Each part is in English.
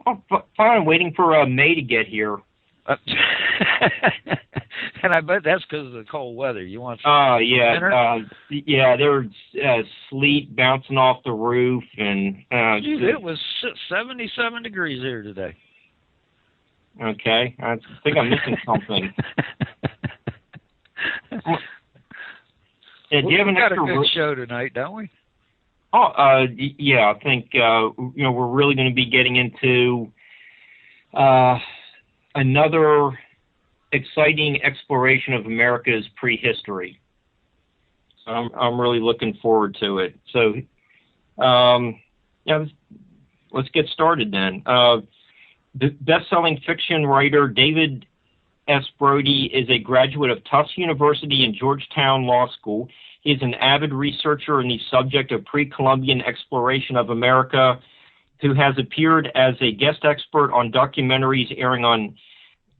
Oh, fine. Waiting for May to get here. And I bet that's because of the cold weather. You want some yeah. Yeah, there's sleet bouncing off the roof. And geez, it was 77 degrees here today. Okay. I think I'm missing something. Do you have an got extra a good show tonight, don't we? Oh, yeah. I think we're really going to be getting into another exciting exploration of America's prehistory. So I'm really looking forward to it. So, let's get started then. The best-selling fiction writer David S. Brody is a graduate of Tufts University and Georgetown Law School. He is an avid researcher in the subject of pre-Columbian exploration of America, who has appeared as a guest expert on documentaries airing on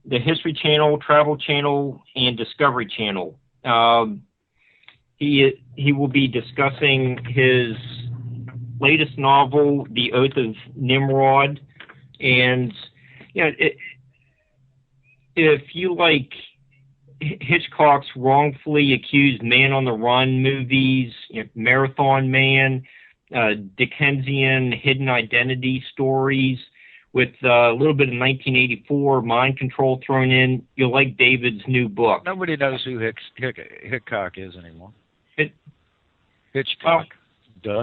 the History Channel, Travel Channel, and Discovery Channel. He will be discussing his latest novel, The Oath of Nimrod, and if you like Hitchcock's wrongfully accused Man on the Run movies, Marathon Man, Dickensian hidden identity stories with a little bit of 1984 mind control thrown in, you'll like David's new book. Nobody knows who Hitchcock is anymore. Hitchcock. Duh.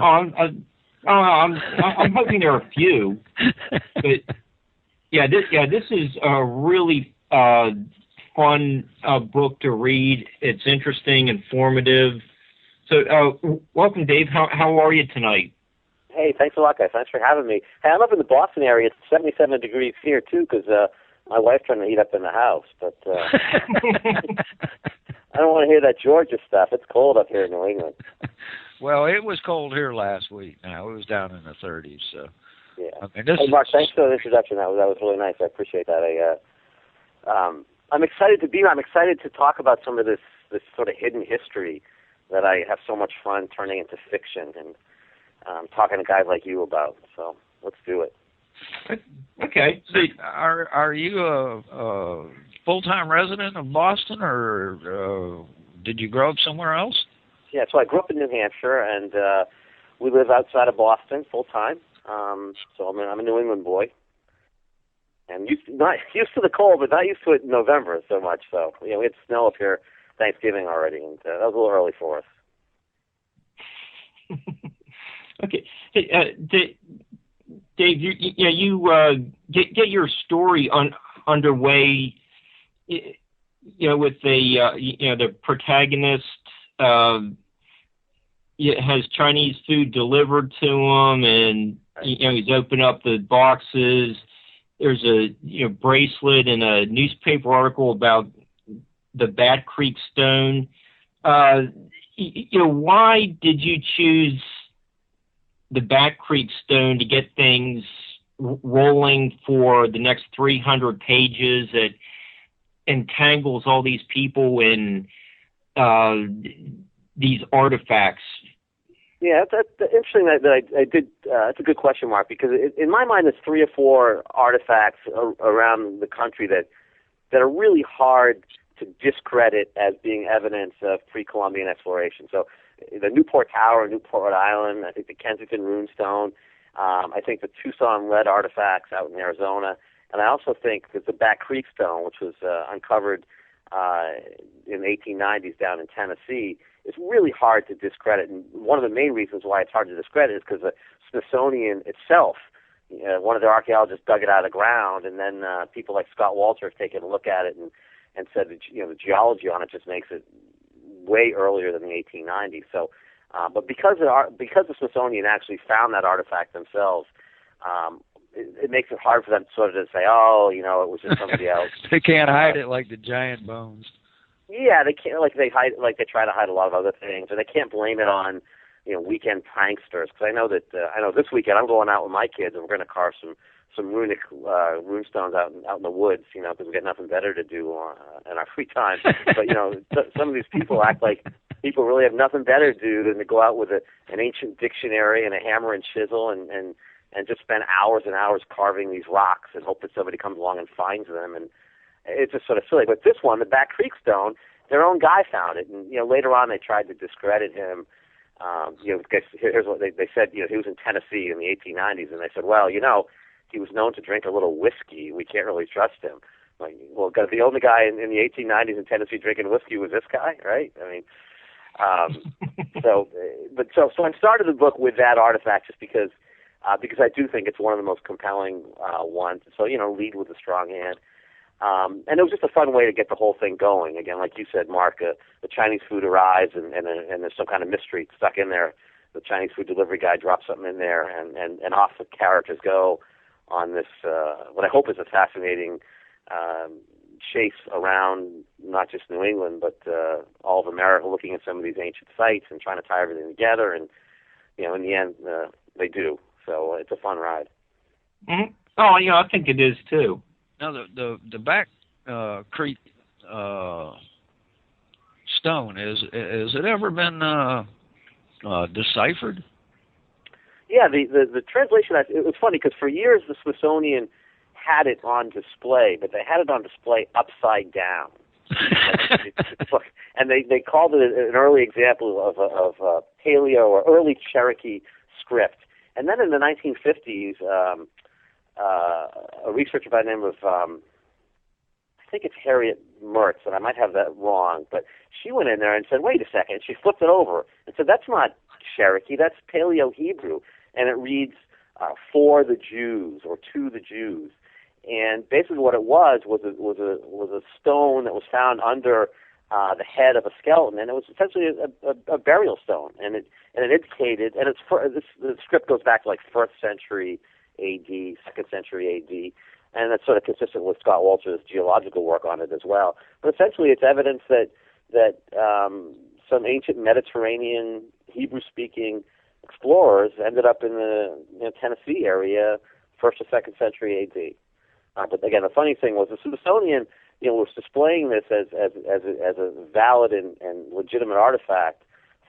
I'm hoping there are a few, but this is a really fun book to read. It's interesting, informative. So, welcome, Dave. How are you tonight? Hey, thanks a lot, guys. Thanks for having me. Hey, I'm up in the Boston area. It's 77 degrees here, too, because my wife's trying to heat up in the house. But I don't want to hear that Georgia stuff. It's cold up here in New England. Well, it was cold here last week. Now, it was down in the 30s. So. Yeah. Hey, Mark, thanks for the introduction. That was really nice. I appreciate that. I'm excited to be here. I'm excited to talk about some of this sort of hidden history that I have so much fun turning into fiction and talking to guys like you about. So let's do it. Okay. So are you a full-time resident of Boston, or did you grow up somewhere else? Yeah, so I grew up in New Hampshire, and we live outside of Boston full-time. So I'm a New England boy. And not used to the cold, but not used to it in November so much. So, we had snow up here Thanksgiving already, and that was a little early for us. Okay. Hey, Dave, you get your story underway, with the protagonist has Chinese food delivered to him, and, he's opened up the boxes. There's a bracelet and a newspaper article about the Bat Creek Stone. Why did you choose the Bat Creek Stone to get things rolling for the next 300 pages that entangles all these people in these artifacts? Yeah, that's interesting that I did. That's a good question, Mark, because in my mind, there's 3 or 4 artifacts around the country that are really hard to discredit as being evidence of pre-Columbian exploration. So the Newport Tower in Newport, Rhode Island, I think the Kensington Runestone, I think the Tucson lead artifacts out in Arizona, and I also think that the Bat Creek Stone, which was uncovered in the 1890s down in Tennessee, it's really hard to discredit. And one of the main reasons why it's hard to discredit is because the Smithsonian itself, one of their archaeologists dug it out of the ground, and then people like Scott Walter have taken a look at it and said that the geology on it just makes it way earlier than the 1890s. So, but because the Smithsonian actually found that artifact themselves, it makes it hard for them sort of to say, it was just somebody else. They can't hide it like the giant bones. Yeah, they can't. They try to hide a lot of other things, and they can't blame it on weekend pranksters. Because I know this weekend I'm going out with my kids and we're going to carve some runic runestones out in the woods. Because we got nothing better to do in our free time. But some of these people act like people really have nothing better to do than to go out with an ancient dictionary and a hammer and chisel and and just spend hours and hours carving these rocks and hope that somebody comes along and finds them. And it's just sort of silly. But this one, the Back Creek Stone, their own guy found it, and later on they tried to discredit him. Here's what they said. He was in Tennessee in the 1890s, and they said, well, he was known to drink a little whiskey. We can't really trust him. Like, well, the only guy in the 1890s in Tennessee drinking whiskey was this guy, right? I mean, so I started the book with that artifact just because I do think it's one of the most compelling ones. So lead with a strong hand. And it was just a fun way to get the whole thing going. Again, like you said, Mark, the Chinese food arrives and there's some kind of mystery stuck in there. The Chinese food delivery guy drops something in there, and off the characters go on this, what I hope is a fascinating chase around not just New England, but all of America, looking at some of these ancient sites and trying to tie everything together. And, in the end, they do. So it's a fun ride. Mm-hmm. Oh, I think it is, too. Now, the Back Creek stone, has it ever been deciphered? Yeah, the translation, it was funny because for years the Smithsonian had it on display, but they had it on display upside down. And they called it an early example of Paleo or early Cherokee script. And then in the 1950s, a researcher by the name of, I think it's Harriet Mertz, and I might have that wrong, but she went in there and said, wait a second. She flipped it over and said, that's not Cherokee, that's Paleo-Hebrew. And it reads, for the Jews, or to the Jews. And basically what it was a stone that was found under the head of a skeleton, and it was essentially a burial stone. And it indicated, and the script goes back to like 1st century A.D., 2nd century A.D., and that's sort of consistent with Scott Walter's geological work on it as well. But essentially it's evidence that some ancient Mediterranean Hebrew-speaking explorers ended up in the Tennessee area, 1st or 2nd century A.D. But again, the funny thing was the Smithsonian, was displaying this as a valid and legitimate artifact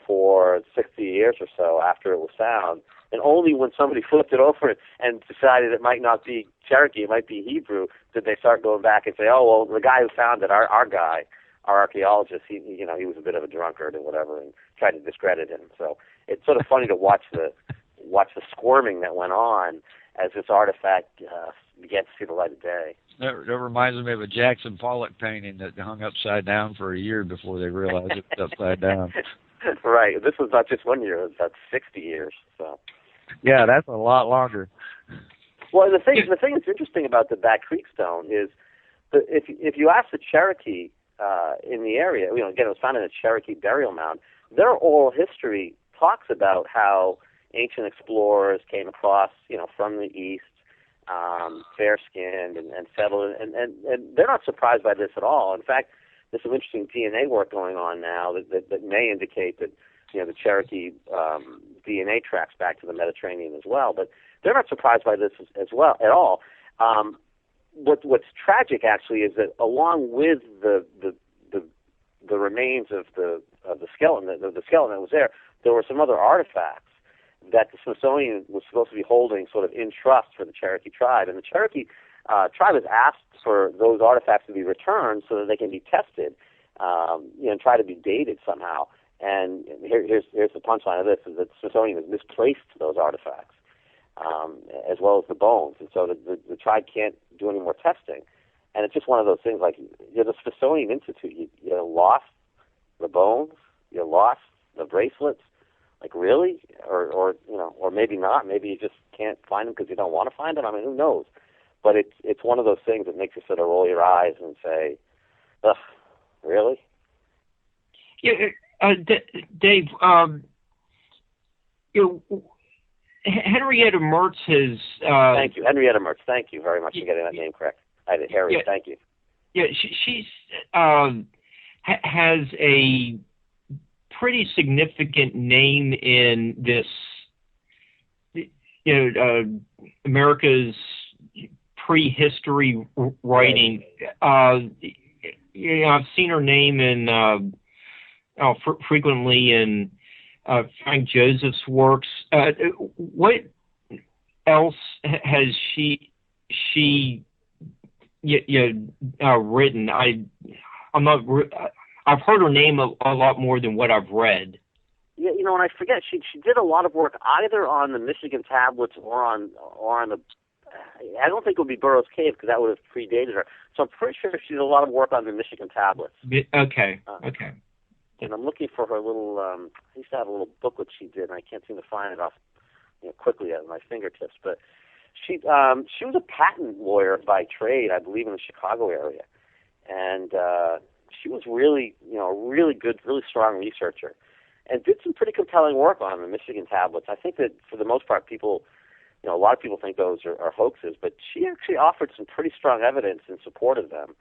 for 60 years or so after it was found. And only when somebody flipped it over and decided it might not be Cherokee, it might be Hebrew, did they start going back and say, oh, well, the guy who found it, our archaeologist, he was a bit of a drunkard and whatever, and tried to discredit him. So it's sort of funny to watch the squirming that went on as this artifact began to see the light of day. That reminds me of a Jackson Pollock painting that hung upside down for a year before they realized it was upside down. Right. This was not just 1 year; it was about 60 years. So. Yeah, that's a lot longer. Well, the thing that's interesting about the Back Creek Stone is that if you ask the Cherokee in the area, again, it was found in a Cherokee burial mound. Their oral history talks about how ancient explorers came across, from the east, fair-skinned and settled, and they're not surprised by this at all. In fact, there's some interesting DNA work going on now that may indicate that the Cherokee DNA tracks back to the Mediterranean as well. But they're not surprised by this as well at all. What's tragic actually is that along with the remains of the skeleton, the skeleton that was there were some other artifacts that the Smithsonian was supposed to be holding sort of in trust for the Cherokee tribe. And the Cherokee tribe has asked for those artifacts to be returned so that they can be tested, and try to be dated somehow. And here's the punchline of this, is that the Smithsonian has misplaced those artifacts, as well as the bones. And so the tribe can't do any more testing. And it's just one of those things like, the Smithsonian Institute, you lost the bones, you lost the bracelets. Like, really? Or maybe not. Maybe you just can't find them because you don't want to find them. I mean, who knows? But it's one of those things that makes you sort of roll your eyes and say, ugh, really? Yeah, Dave, Henrietta Mertz has... Thank you, Henrietta Mertz. Thank you very much for getting that name correct. I did, Harriet, thank you. Yeah, she's has a pretty significant name in this, America's prehistory writing. I've seen her name in frequently in Frank Joseph's works. else has she written? I've heard her name a lot more than what I've read. Yeah, and I forget she did a lot of work either on the Michigan tablets or on the. I don't think it would be Burroughs Cave because that would have predated her. So I'm pretty sure she did a lot of work on the Michigan tablets. Okay. And I'm looking for her little. I used to have a little booklet she did, and I can't seem to find it off quickly at my fingertips. But she was a patent lawyer by trade, I believe, in the Chicago area, and she was really a really good, really strong researcher, and did some pretty compelling work on the Michigan tablets. I think that for the most part, people. A lot of people think those are hoaxes, but she actually offered some pretty strong evidence in support of them.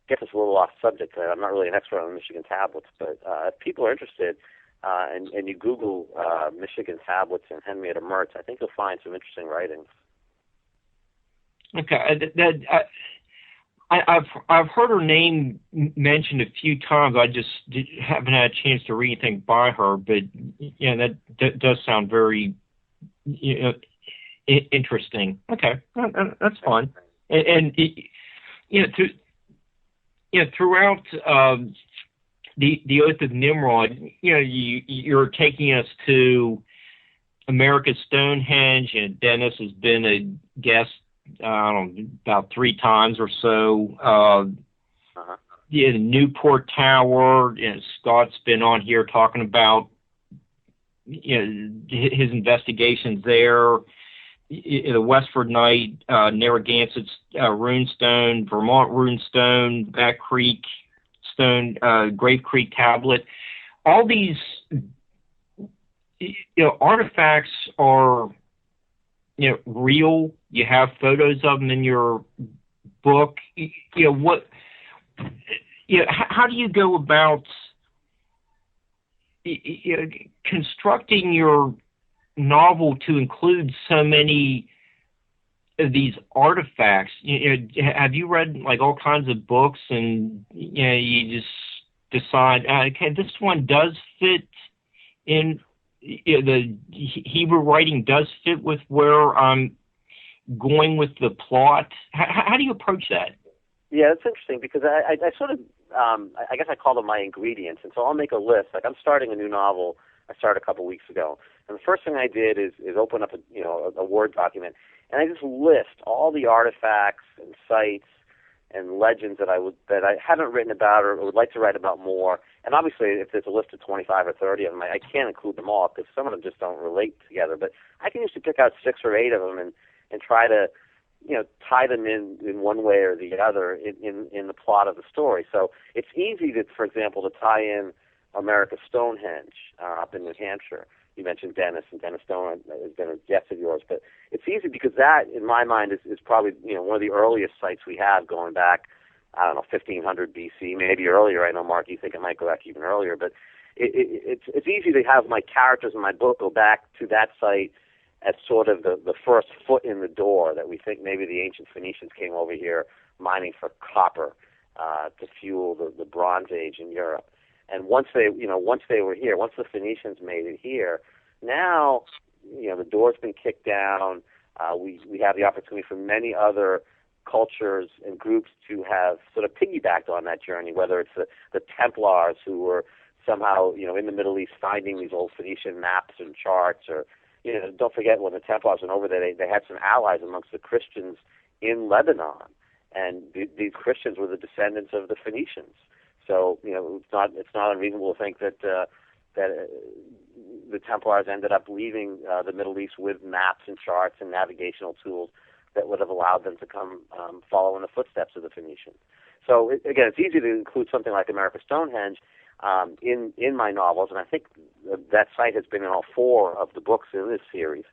Get us a little off subject. I'm not really an expert on Michigan tablets, but if people are interested, and you Google Michigan tablets and Henrietta Mertz, I think you'll find some interesting writings. Okay, I've heard her name mentioned a few times. I just haven't had a chance to read anything by her, but that does sound very interesting. Okay, that's fine. And throughout the Oath of Nimrod, you're taking us to America's Stonehenge, and Dennis has been a guest, I don't know, about 3 times or so. The Newport Tower, Scott's been on here talking about his investigations there. The Westford Night, Narragansett's runestone, Vermont runestone, Back Creek stone, Grave Creek tablet. All these artifacts are real. You have photos of them in your book. How do you go about constructing your novel to include so many of these artifacts? Have you read all kinds of books, and you just decide, okay, this one does fit in, the Hebrew writing does fit with where I'm going with the plot? How do you approach that? Yeah, it's interesting because I sort of, I guess I call them my ingredients. And so I'll make a list. Like I'm starting a new novel I started a couple weeks ago. And the first thing I did is open up a Word document, and I just list all the artifacts and sites and legends that I haven't written about or would like to write about more. And obviously, if there's a list of 25 or 30 of them, I can't include them all because some of them just don't relate together. But I can usually pick out 6 or 8 of them and try to tie them in one way or the other in the plot of the story. So it's easy to, for example, to tie in America's Stonehenge up in New Hampshire. You mentioned Dennis, and Dennis Stone has been a guest of yours, but it's easy because that, in my mind, is probably one of the earliest sites we have going back, 1500 BC, maybe earlier. I know, Mark, you think it might go back even earlier, but it's easy to have my characters in my book go back to that site as sort of the first foot in the door, that we think maybe the ancient Phoenicians came over here mining for copper to fuel the Bronze Age in Europe. And once they were here, once the Phoenicians made it here, now, the door's been kicked down. We have the opportunity for many other cultures and groups to have sort of piggybacked on that journey, whether it's the Templars who were somehow, in the Middle East finding these old Phoenician maps and charts, or, don't forget when the Templars went over there, they had some allies amongst the Christians in Lebanon. And these Christians were the descendants of the Phoenicians. So, it's not unreasonable to think that the Templars ended up leaving the Middle East with maps and charts and navigational tools that would have allowed them to come follow in the footsteps of the Phoenicians. So, again, it's easy to include something like America's Stonehenge in my novels, and I think that site has been in all 4 of the books in this series.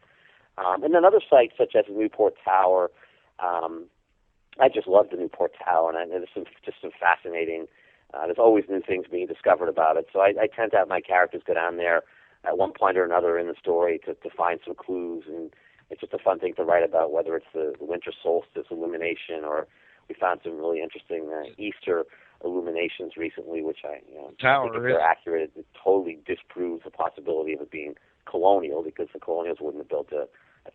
And then other sites such as the Newport Tower. I just love the Newport Tower, and there's some fascinating. There's always new things being discovered about it. So I tend to have my characters go down there at one point or another in the story to find some clues, and it's just a fun thing to write about, whether it's the winter solstice illumination, or we found some really interesting Easter illuminations recently, which I think if they're accurate, it totally disproves the possibility of it being colonial, because the colonials wouldn't have built a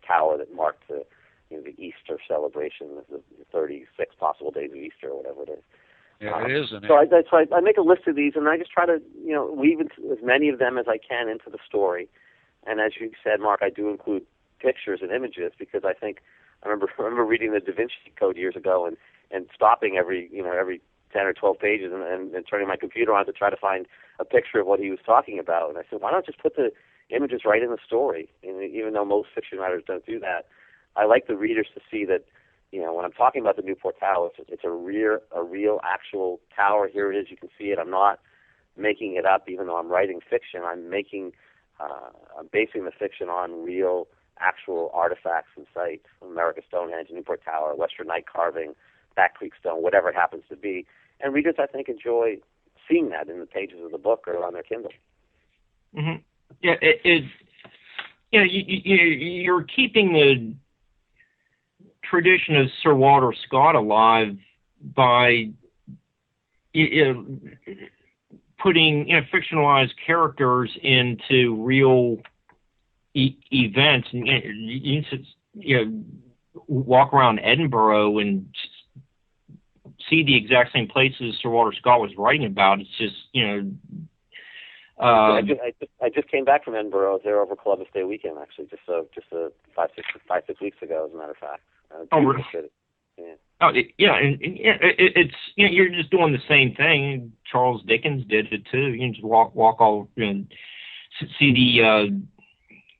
tower that marked the the Easter celebration, the 36 possible days of Easter or whatever it is. Yeah, it is. So I make a list of these, and I just try to weave as many of them as I can into the story. And as you said, Mark, I do include pictures and images, because I remember reading the Da Vinci Code years ago and stopping every 10 or 12 pages and turning my computer on to try to find a picture of what he was talking about. And I said, why not just put the images right in the story? And even though most fiction writers don't do that, I like the readers to see that, when I'm talking about the Newport Tower, it's a real actual tower. Here it is. You can see it. I'm not making it up, even though I'm writing fiction. I'm basing the fiction on real, actual artifacts and sites: America Stonehenge, Newport Tower, Western Night Carving, Back Creek Stone, whatever it happens to be. And readers, I think, enjoy seeing that in the pages of the book or on their Kindle. Mm-hmm. Yeah, you're keeping the tradition of Sir Walter Scott alive by putting fictionalized characters into real events. And you walk around Edinburgh and see the exact same places Sir Walter Scott was writing about. It's just I just came back from Edinburgh. I was there over Columbus Day weekend, actually, just 5-6 weeks ago, as a matter of fact. Really? Yeah. Oh, yeah, and it's you're just doing the same thing. Charles Dickens did it too. You can just walk all see the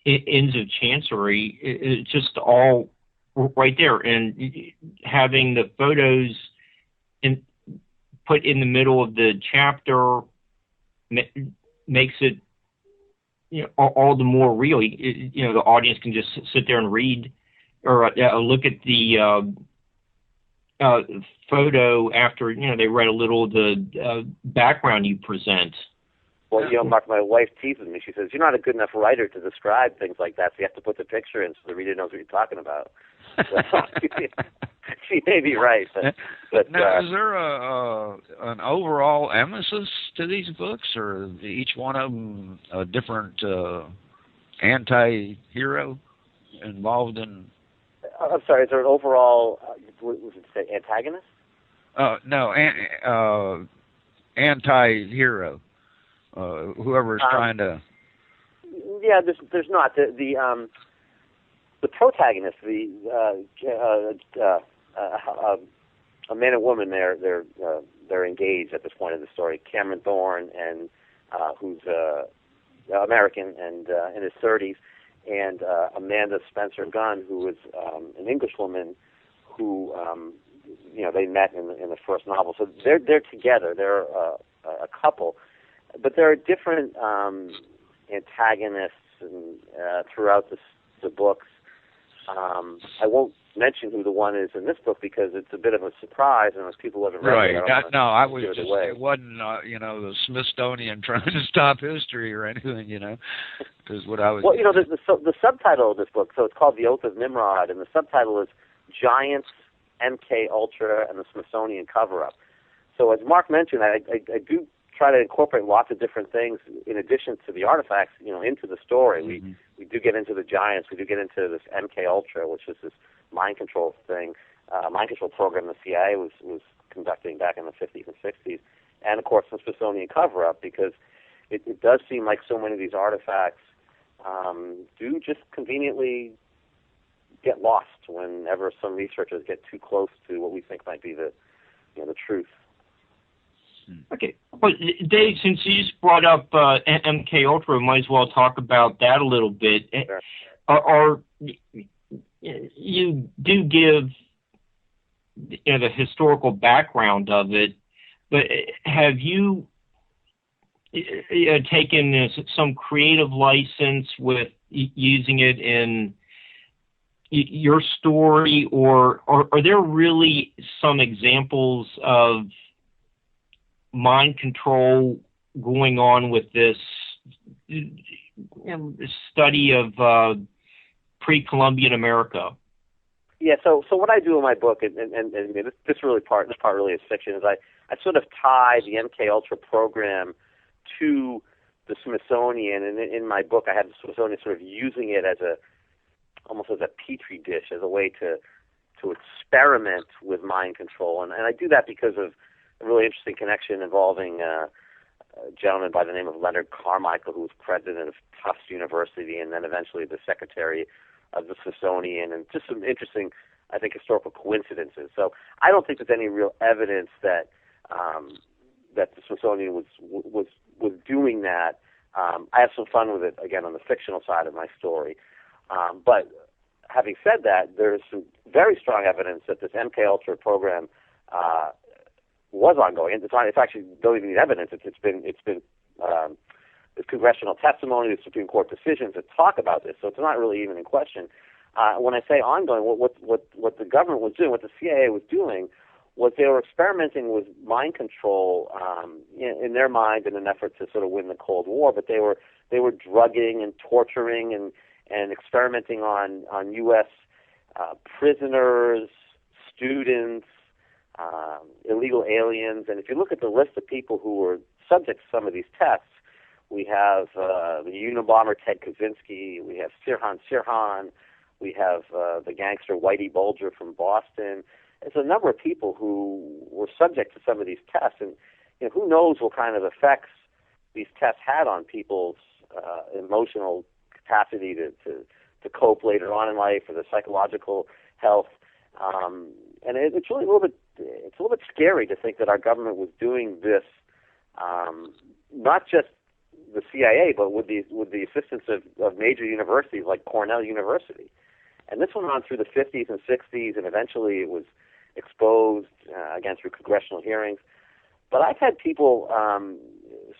Inns of Chancery. It's just all right there, and having the photos put in the middle of the chapter makes it all the more real. The audience can just sit there and read or look at the photo after they read a little of the background you present. Well, Mark, my wife teases me. She says, "You're not a good enough writer to describe things like that, so you have to put the picture in so the reader knows what you're talking about." She may be right, but now, is there an overall emphasis to these books, or each one of them a different anti-hero involved in? I'm sorry. Is there an overall? What was it say? Antagonist? No, anti-hero. Whoever is trying to. Yeah, there's not the protagonist, a man and woman. They're engaged at this point in the story. Cameron Thorne, and who's American and in his 30s, and Amanda Spencer Gunn, who is an English woman who they met in the first novel. So they're together. They're a couple. But there are different antagonists throughout the books. I won't mention who the one is in this book because it's a bit of a surprise, and as people haven't read it, I was just, it wasn't the Smithsonian trying to stop history or anything, because what I was. Well, the subtitle of this book, so it's called The Oath of Nimrod, and the subtitle is Giants, MK Ultra, and the Smithsonian Cover-Up. So as Mark mentioned, I do try to incorporate lots of different things in addition to the artifacts, into the story. Mm-hmm. We do get into the Giants. We do get into this MK Ultra, which is this mind control thing, mind control program the CIA was conducting back in the 50s and 60s, and of course the Smithsonian cover-up, because it does seem like so many of these artifacts do just conveniently get lost whenever some researchers get too close to what we think might be the truth. Okay. Well, Dave, since you just brought up MK Ultra, we might as well talk about that a little bit. Sure. You do give the historical background of it, but have you taken some creative license with using it in your story, or are there really some examples of mind control going on with this study of pre-Columbian America? Yeah, so what I do in my book, and this part really is fiction, is I sort of tie the MK Ultra program to the Smithsonian, and in my book I have the Smithsonian sort of using it as almost as a petri dish, as a way to experiment with mind control. And I do that because of a really interesting connection involving a gentleman by the name of Leonard Carmichael, who was president of Tufts University and then eventually the secretary of the Smithsonian, and just some interesting, I think, historical coincidences. So I don't think there's any real evidence that that the Smithsonian was doing that. I have some fun with it, again, on the fictional side of my story. But having said that, there's some very strong evidence that this MKUltra program was ongoing. It's actually don't even need evidence. It's been there's congressional testimony, there's Supreme Court decisions that talk about this. So it's not really even in question. When I say ongoing, what the government was doing, what the CIA was doing, was they were experimenting with mind control in their mind in an effort to sort of win the Cold War. But they were drugging and torturing and experimenting on U.S. Prisoners, students, illegal aliens. And if you look at the list of people who were subject to some of these tests, we have the Unabomber Ted Kaczynski, we have Sirhan, we have the gangster Whitey Bulger from Boston. It's a number of people who were subject to some of these tests, and who knows what kind of effects these tests had on people's emotional capacity to cope later on in life, or the psychological health. And it's really a little bit scary to think that our government was doing this, not just the CIA, but with the assistance of major universities like Cornell University. And this went on through the 50s and 60s, and eventually it was exposed, again, through congressional hearings. But I've had people,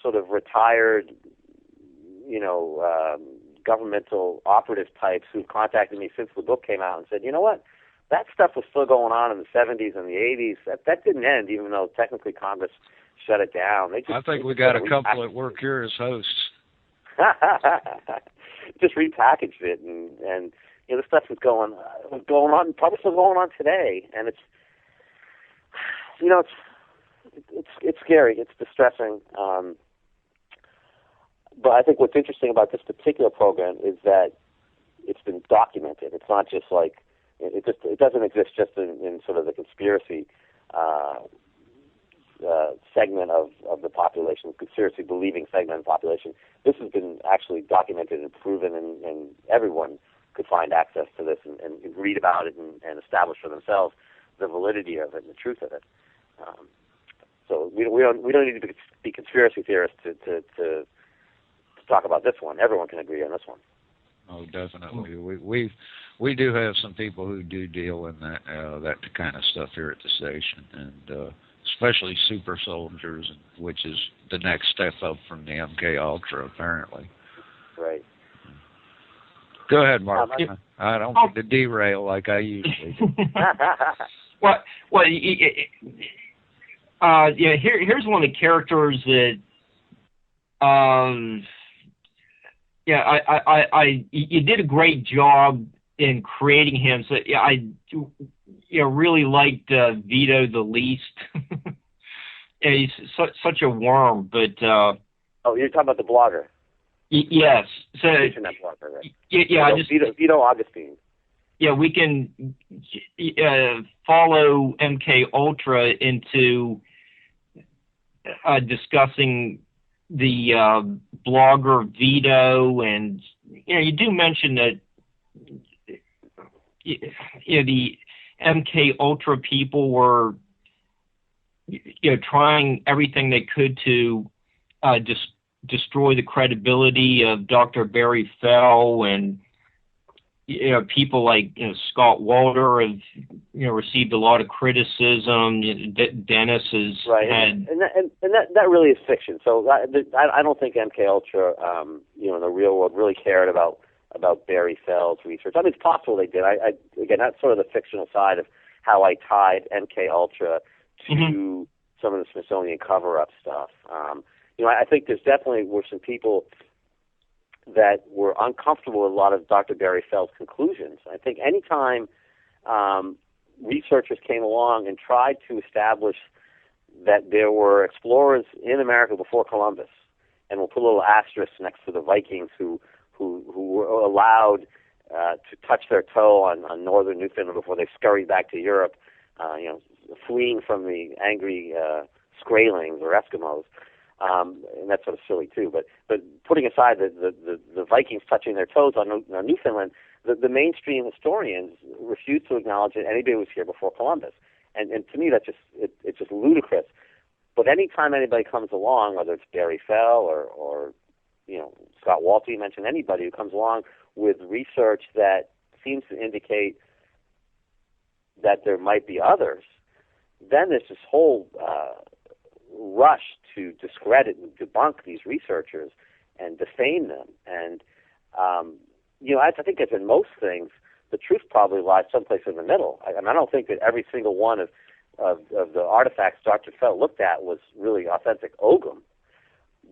sort of retired, governmental operative types who've contacted me since the book came out and said, you know what, that stuff was still going on in the 70s and the 80s. That didn't end, even though technically Congress shut it down. I think we got a couple that work here as hosts. Just repackaged it, and the stuff was going on, probably still going on today, and it's scary, it's distressing. But I think what's interesting about this particular program is that it's been documented. It's not just like it doesn't exist just in sort of the conspiracy segment of the population, conspiracy believing segment of the population. This has been actually documented and proven, and everyone could find access to this and read about it and establish for themselves the validity of it and the truth of it. So we don't need to be conspiracy theorists to talk about this one. Everyone can agree on this one. Oh, definitely. We do have some people who do deal in that kind of stuff here at the station, and especially super soldiers, which is the next step up from the MKUltra, apparently. Right. Go ahead, Mark. I don't want to derail like I usually do. Here's one of the characters that, you did a great job in creating him. So I really liked Vito the Least. He's such a worm, but. Oh, you're talking about the blogger. Yes. So. That blogger, right? Yeah. Vito Augustine. Yeah, we can follow MKUltra into discussing the blogger Vito, and you do mention that the MKUltra people were trying everything they could to destroy the credibility of Dr. Barry Fell, and people like Scott Walter have received a lot of criticism. Dennis has had, and that really is fiction. So I don't think MKUltra, in the real world, really cared about Barry Fell's research. I mean, it's possible they did. Again, that's sort of the fictional side of how I tied MKUltra to some of the Smithsonian cover-up stuff. I think there's definitely were some people that were uncomfortable with a lot of Dr. Barry Fell's conclusions. I think anytime researchers came along and tried to establish that there were explorers in America before Columbus, and we'll put a little asterisk next to the Vikings who were allowed to touch their toe on northern Newfoundland before they scurried back to Europe, fleeing from the angry Skraelings or Eskimos. And that's sort of silly too. But putting aside the Vikings touching their toes on Newfoundland, the mainstream historians refuse to acknowledge that anybody was here before Columbus. And to me, it's just ludicrous. But anytime anybody comes along, whether it's Barry Fell or Scott Walter, you mentioned anybody who comes along with research that seems to indicate that there might be others, then there's this whole rush to discredit and debunk these researchers and defame them. And I think as in most things, the truth probably lies someplace in the middle. I don't think that every single one of the artifacts Dr. Felt looked at was really authentic Ogham,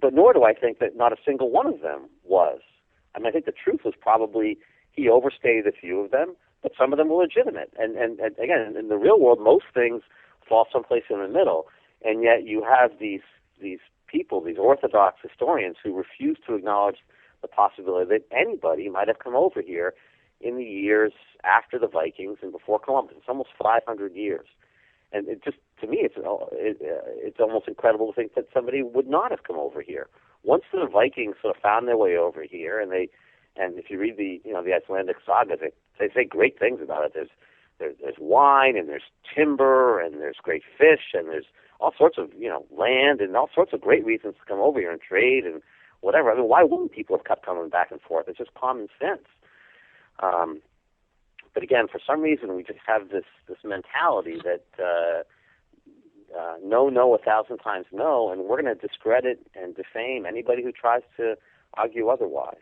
but nor do I think that not a single one of them was. I mean, I think the truth was probably he overstated a few of them, but some of them were legitimate. And again, in the real world, most things fall someplace in the middle, and yet you have these people, these orthodox historians, who refuse to acknowledge the possibility that anybody might have come over here in the years after the Vikings and before Columbus. It's almost 500 years. And it just, to me, it's almost incredible to think that somebody would not have come over here. Once the Vikings sort of found their way over here, and if you read the Icelandic sagas, they say great things about it. There's wine, and there's timber, and there's great fish, and there's all sorts of land, and all sorts of great reasons to come over here and trade and whatever. I mean, why wouldn't people have kept coming back and forth? It's just common sense. But again, for some reason, we just have this mentality that no, 1,000 times no, and we're going to discredit and defame anybody who tries to argue otherwise.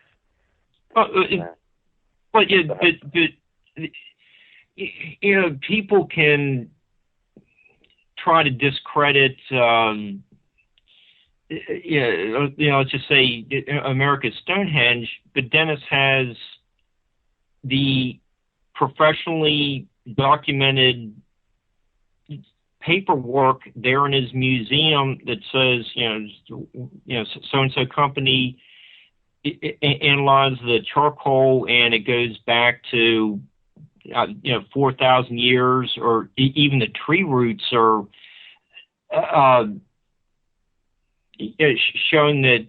People can try to discredit. Let's just say America's Stonehenge, but Dennis has the professionally documented paperwork there in his museum that says, so-and-so company analyzed the charcoal, and it goes back to 4,000 years, or even the tree roots are showing that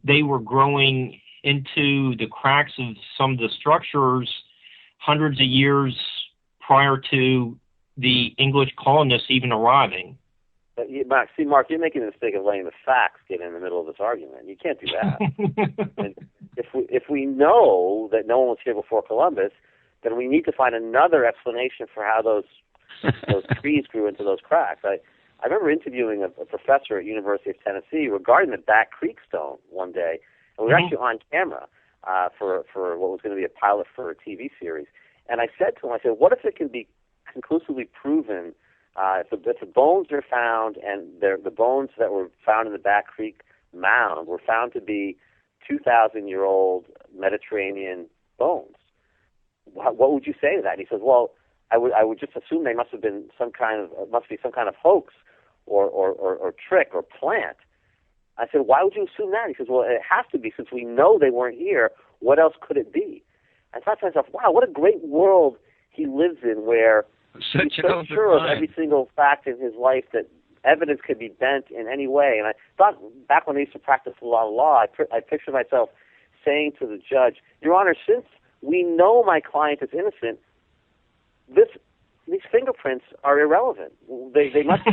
they were growing into the cracks of some of the structures hundreds of years prior to the English colonists even arriving. Mark, you're making the mistake of letting the facts get in the middle of this argument. You can't do that. And if we know that no one was here before Columbus, then we need to find another explanation for how those trees grew into those cracks. I remember interviewing a professor at University of Tennessee regarding the Back Creek stone one day, and we were actually on camera for what was going to be a pilot for a TV series. And I said to him, what if it can be conclusively proven if the bones are found, and the bones that were found in the Back Creek mound were found to be 2,000-year-old Mediterranean bones? What would you say to that? And he says, well, I would just assume they must be some kind of hoax or trick or plant. I said, why would you assume that? He says, well, it has to be, since we know they weren't here. What else could it be? I thought to myself, wow, what a great world he lives in, where he's so sure of every single fact in his life that evidence could be bent in any way. And I thought, back when I used to practice a lot of law, I pictured myself saying to the judge, Your Honor, since we know my client is innocent, these fingerprints are irrelevant. They must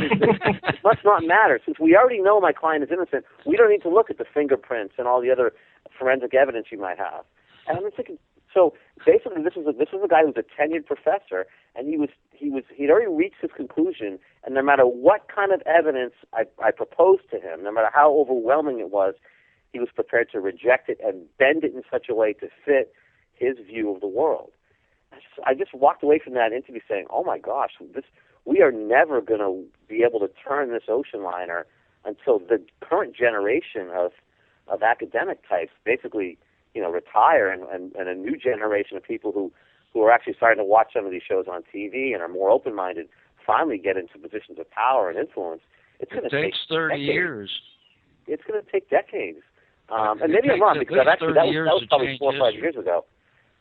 not matter. Since we already know my client is innocent, we don't need to look at the fingerprints and all the other forensic evidence you might have. And I'm thinking, so basically, this is a guy who's a tenured professor, and he'd already reached his conclusion. And no matter what kind of evidence I proposed to him, no matter how overwhelming it was, he was prepared to reject it and bend it in such a way to fit his view of the world. I just walked away from that interview saying, oh my gosh, we are never going to be able to turn this ocean liner until the current generation of academic types basically, retire, and a new generation of people who are actually starting to watch some of these shows on TV and are more open-minded finally get into positions of power and influence. It takes 30 years. It's going to take decades And maybe I'm wrong, because that was probably 4 or 5 years ago.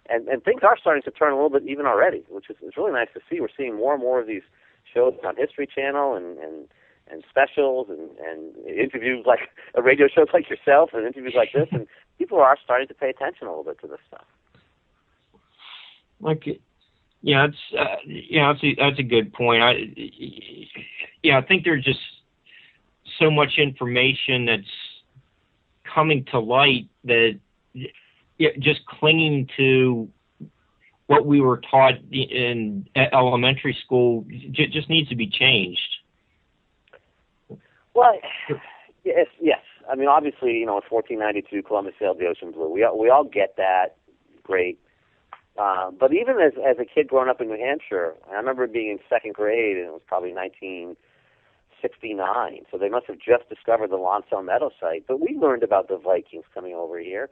And things are starting to turn a little bit even already, which is really nice to see. We're seeing more and more of these shows on History Channel and specials and interviews like radio shows like yourself and interviews like this, and people are starting to pay attention a little bit to this stuff. That's a good point. I think there's just so much information that's coming to light that just clinging to what we were taught in elementary school just needs to be changed. Well, yes. I mean, obviously, in 1492, Columbus sailed the ocean blue. We all get that. Great. But even as a kid growing up in New Hampshire, I remember being in second grade, and it was probably 1969, so they must have just discovered the Lonsdale Meadow site. But we learned about the Vikings coming over here.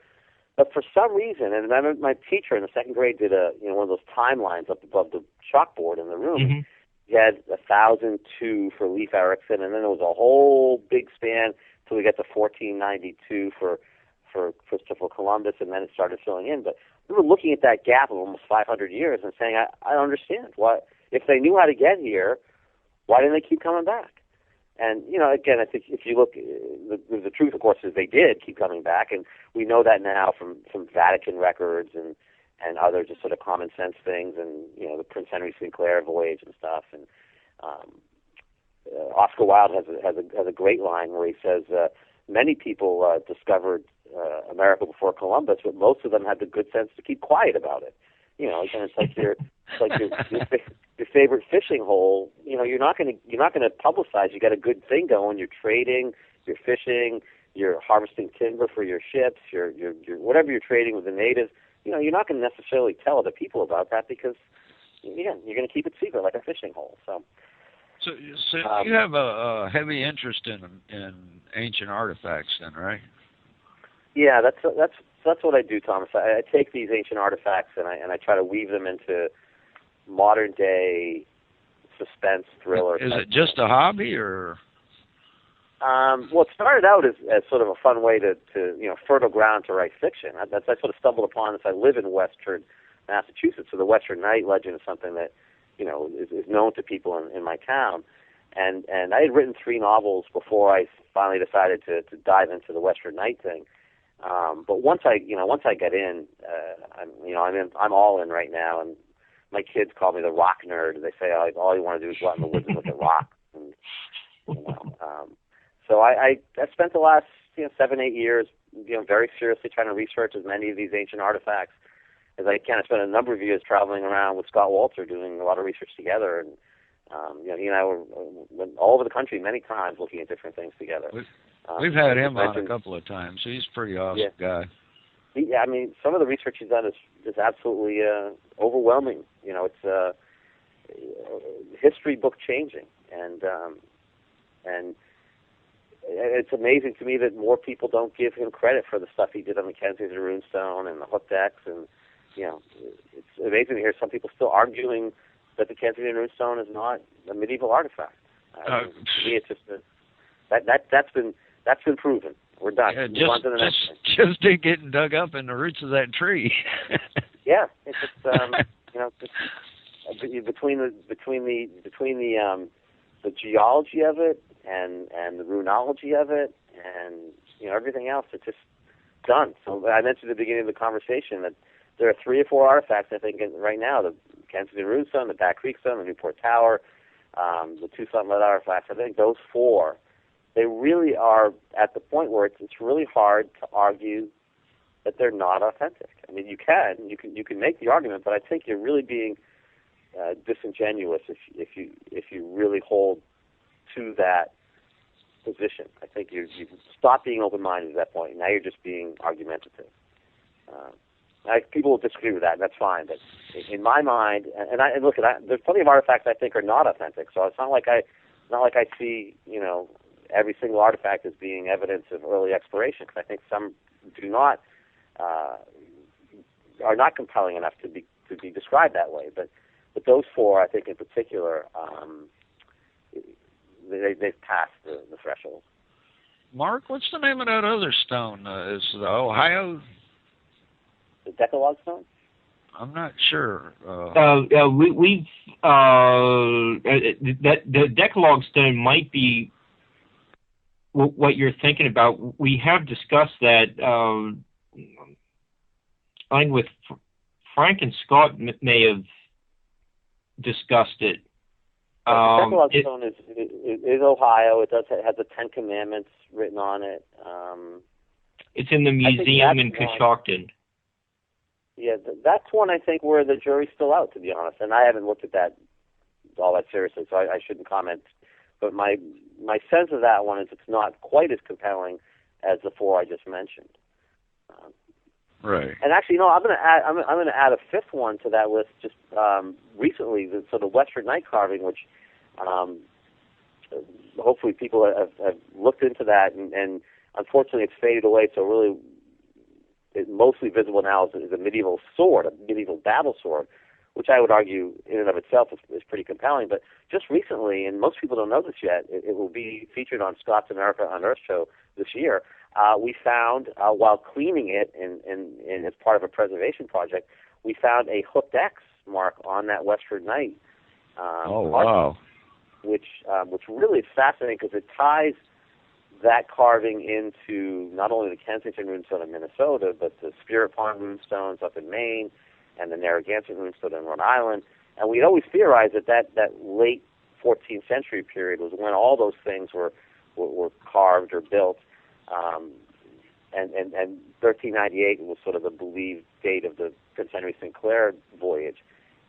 But for some reason, and I remember my teacher in the second grade did one of those timelines up above the chalkboard in the room. Mm-hmm. He had 1,002 for Leif Erikson, and then there was a whole big span till we get to 1492 for Christopher Columbus, and then it started filling in. But we were looking at that gap of almost 500 years and saying, I don't understand. Why, if they knew how to get here, why didn't they keep coming back? And, again, I think if you look, the truth, of course, is they did keep coming back, and we know that now from Vatican records and other just sort of common sense things, and, the Prince Henry Sinclair voyage and stuff. And Oscar Wilde has a great line where he says, many people discovered America before Columbus, but most of them had the good sense to keep quiet about it. Again, it's like your favorite fishing hole. You're not going to publicize. You got a good thing going. You're trading. You're fishing. You're harvesting timber for your ships. You're whatever you're trading with the natives. You're not going to necessarily tell other people about that because, again, you're going to keep it secret like a fishing hole. So you have a heavy interest in ancient artifacts, then, right? Yeah, that's what I do, Thomas. I take these ancient artifacts and I try to weave them into modern day suspense thriller. Is it just a hobby, or? Well, it started out as sort of a fun way to fertile ground to write fiction. I sort of stumbled upon this. I live in Westford, Massachusetts, so the Western Night legend is something that is known to people in my town. And I had written 3 novels before I finally decided to dive into the Western Night thing. But once I get in, I'm all in right now. And my kids call me the rock nerd. They say all you want to do is go out in the woods and look at rocks. And, so I spent the last 7-8 years very seriously trying to research as many of these ancient artifacts as I can. I spent a number of years traveling around with Scott Walter doing a lot of research together, and he and I went all over the country many times looking at different things together. We've had him on a couple of times. He's a pretty awesome guy. Yeah, I mean, some of the research he's done is absolutely overwhelming. It's history book changing, and it's amazing to me that more people don't give him credit for the stuff he did on the Kensington Runestone and the hooked X, and it's amazing to hear some people still arguing that the Kensington Runestone is not a medieval artifact. To me, it's just that's been proven. We're done. Yeah, on to the next thing. Just getting dug up in the roots of that tree. Yeah, it's just between the geology of it and the runology of it and everything else, it's just done. So I mentioned at the beginning of the conversation that there are 3 or 4 artifacts I think right now: the Kensington Runestone, the Back Creek Stone, the Newport Tower, the 2 Sunlit artifacts. I think those 4. They really are at the point where it's really hard to argue that they're not authentic. I mean, you can make the argument, but I think you're really being disingenuous if you really hold to that position. I think you stop being open-minded at that point. Now you're just being argumentative. People will disagree with that, and that's fine. But in my mind, there's plenty of artifacts I think are not authentic. So it's not like I see every single artifact as being evidence of early exploration, because I think some do not are not compelling enough to be described that way. But those 4, I think in particular, they've passed the threshold. Mark, what's the name of that other stone? Is the Ohio? The Decalogue stone? I'm not sure. We've that the Decalogue stone might be what you're thinking about. We have discussed that. I think with Frank and Scott may have discussed it. The Decalogue stone is Ohio. It has the Ten Commandments written on it. It's in the museum in Coshocton. Yeah, that's one I think where the jury's still out, to be honest. And I haven't looked at that all that seriously, so I shouldn't comment. But my sense of that one is it's not quite as compelling as the four I just mentioned. Right. And actually, no, I'm going to add a fifth one to that list. Just recently, the Westford night carving, which hopefully people have looked into that, and unfortunately, it's faded away. So really, it's mostly visible now is a medieval sword, a medieval battle sword, which I would argue in and of itself is pretty compelling. But just recently, and most people don't know this yet, it will be featured on Scott's America Unearthed show this year. We found, while cleaning it in as part of a preservation project, we found a hooked X mark on that Westford Knight. Wow! Which really is fascinating because it ties that carving into not only the Kensington runestone in Minnesota, but the Spirit Pond runestones up in Maine, and the Narragansett runestone in Rhode Island. And we'd always theorized that late 14th century period was when all those things were carved or built. And 1398 was sort of the believed date of the Prince Henry Sinclair voyage.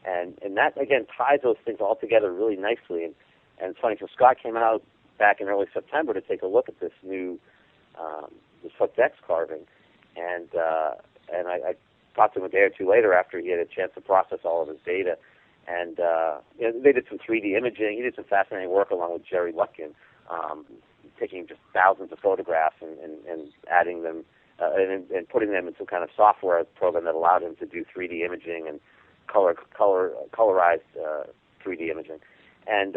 And that, again, ties those things all together really nicely. And it's funny, so Scott came out back in early September to take a look at this new this hooked X carving. And I talked to him a day or two later after he had a chance to process all of his data. And they did some 3D imaging. He did some fascinating work along with Jerry Lutkin, taking just thousands of photographs and adding them and putting them into some kind of software program that allowed him to do 3D imaging and colorized 3D imaging. And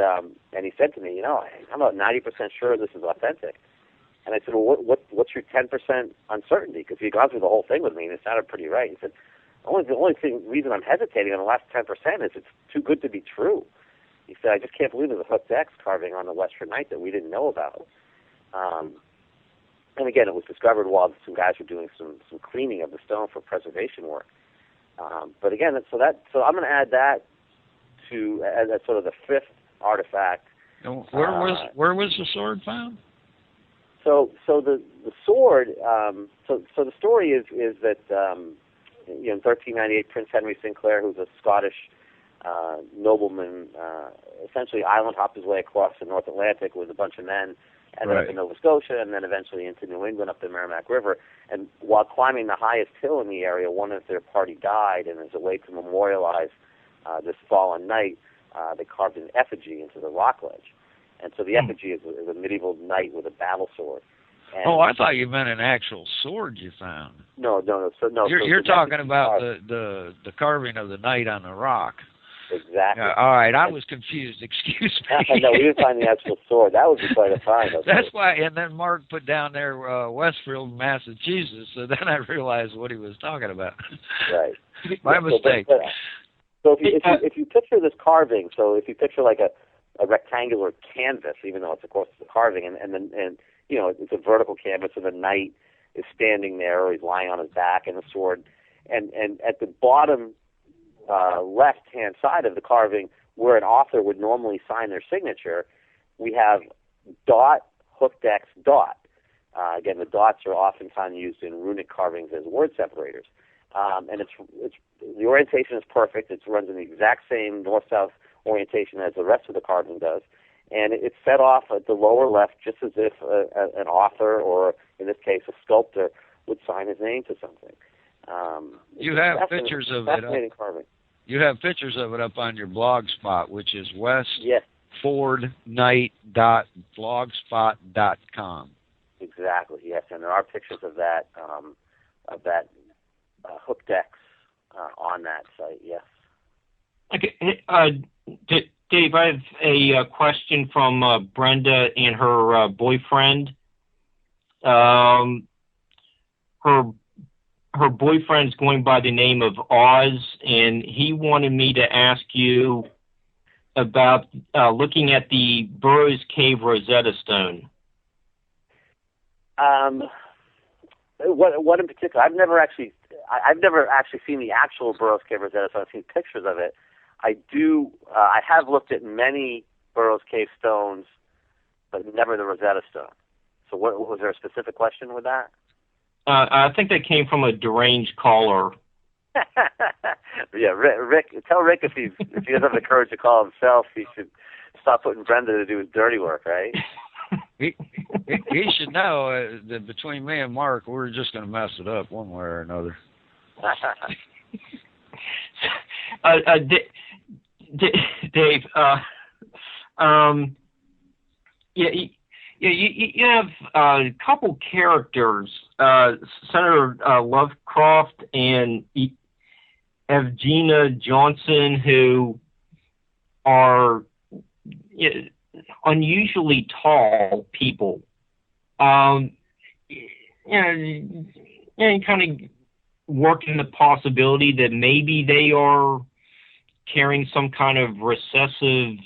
he said to me, I'm about 90% sure this is authentic. And I said, well, what's your 10% uncertainty? Because he'd gone through the whole thing with me, and it sounded pretty right. He said, the only reason I'm hesitating on the last 10% is it's too good to be true. He said, I just can't believe there's a hooked X carving on the Westford Knight that we didn't know about. And again, it was discovered while some guys were doing some cleaning of the stone for preservation work. But again, so I'm going to add that to as sort of the fifth artifact. Where was the sword found? So the sword. So the story is that in 1398, Prince Henry Sinclair, who's a Scottish nobleman, essentially island hopped his way across the North Atlantic with a bunch of men, ended up in Nova Scotia, and then eventually into New England up the Merrimack River. And while climbing the highest hill in the area, one of their party died, and as a way to memorialize this fallen knight, they carved an effigy into the rock ledge. And so the effigy is a medieval knight with a battle sword. And I thought you meant an actual sword you found. No. You're talking about the carving of the knight on the rock. Exactly. All right, I was confused. Excuse me. No, we didn't find the actual sword. That would be quite a find. That's why. And then Mark put down there Westfield, Massachusetts. So then I realized what he was talking about. Right. My mistake. So if you picture this carving, so if you picture like a rectangular canvas, even though it's of course a carving, and it's a vertical canvas, and the knight is standing there, or he's lying on his back, and the sword, and at the bottom left-hand side of the carving, where an author would normally sign their signature, we have dot, hooked X, dot. Again, the dots are oftentimes used in runic carvings as word separators, and it's the orientation is perfect. It runs in the exact same north-south orientation as the rest of the carving does, and it's set off at the lower left, just as if an author, or in this case, a sculptor, would sign his name to something. You have pictures of it. Fascinating carving. You have pictures of it up on your blog spot, which is westfordnight.blogspot.com. Exactly. Yes, and there are pictures of that hooked X on that site. Yes. Okay, Dave, I have a question from Brenda and her boyfriend. Her boyfriend's going by the name of Oz, and he wanted me to ask you about looking at the Burroughs Cave Rosetta Stone. What in particular? I've never actually seen the actual Burroughs Cave Rosetta Stone. I've seen pictures of it. I have looked at many Burroughs Cave stones, but never the Rosetta Stone. So, what was there a specific question with that? I think that came from a deranged caller. Yeah, Rick. Tell Rick if he doesn't have the courage to call himself, he should stop putting Brenda to do his dirty work, right? He should know that between me and Mark, we're just going to mess it up one way or another. Dave, you have a couple characters, Senator Lovecraft and Evgenia Johnson, who are unusually tall people. Kind of working the possibility that maybe they are carrying some kind of recessive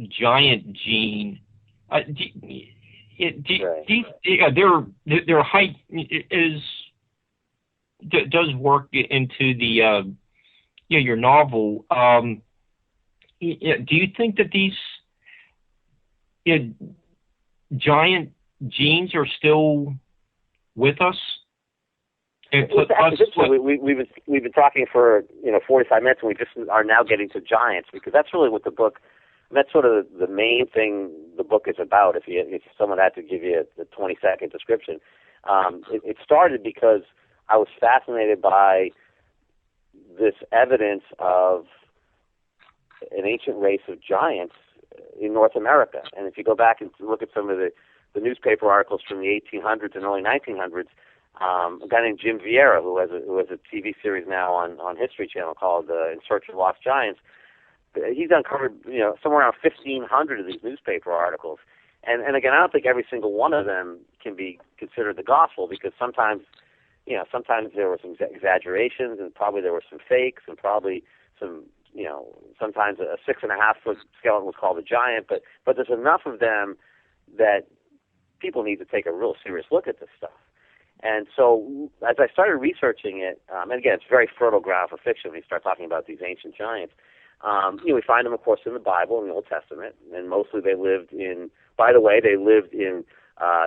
giant gene. Their height does work into the your novel. Do you think that these giant genes are still with us? We've been talking for 45 minutes, and we just are now getting to giants, because that's really what the book. That's sort of the main thing the book is about. If someone had to give you a 20-second description, it started because I was fascinated by this evidence of an ancient race of giants in North America. And if you go back and look at some of the newspaper articles from the 1800s and early 1900s, a guy named Jim Vieira, who has a TV series now on History Channel called In Search of Lost Giants, he's uncovered somewhere around 1,500 of these newspaper articles. And again, I don't think every single one of them can be considered the gospel, because sometimes there were some exaggerations, and probably there were some fakes, and probably some, sometimes a 6.5-foot skeleton was called a giant, but there's enough of them that people need to take a real serious look at this stuff. And so as I started researching it, and again, it's very fertile ground for fiction when you start talking about these ancient giants. We find them, of course, in the Bible, in the Old Testament, and mostly they lived in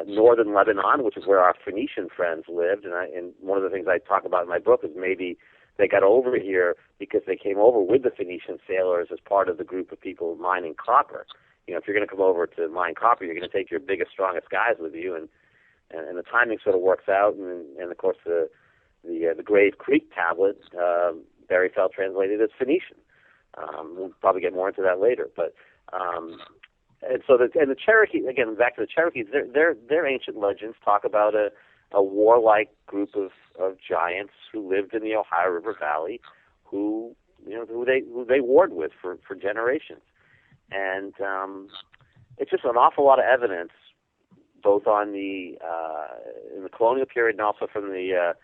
northern Lebanon, which is where our Phoenician friends lived. And one of the things I talk about in my book is maybe they got over here because they came over with the Phoenician sailors as part of the group of people mining copper. If you're going to come over to mine copper, you're going to take your biggest, strongest guys with you, and the timing sort of works out. And of course, the Grave Creek tablet, Berryfeld translated as Phoenician. We'll probably get more into that later, but and the Cherokee, again, back to the Cherokees, their ancient legends talk about a warlike group of giants who lived in the Ohio River Valley, who they warred with for generations, and it's just an awful lot of evidence, both on in the colonial period and also from the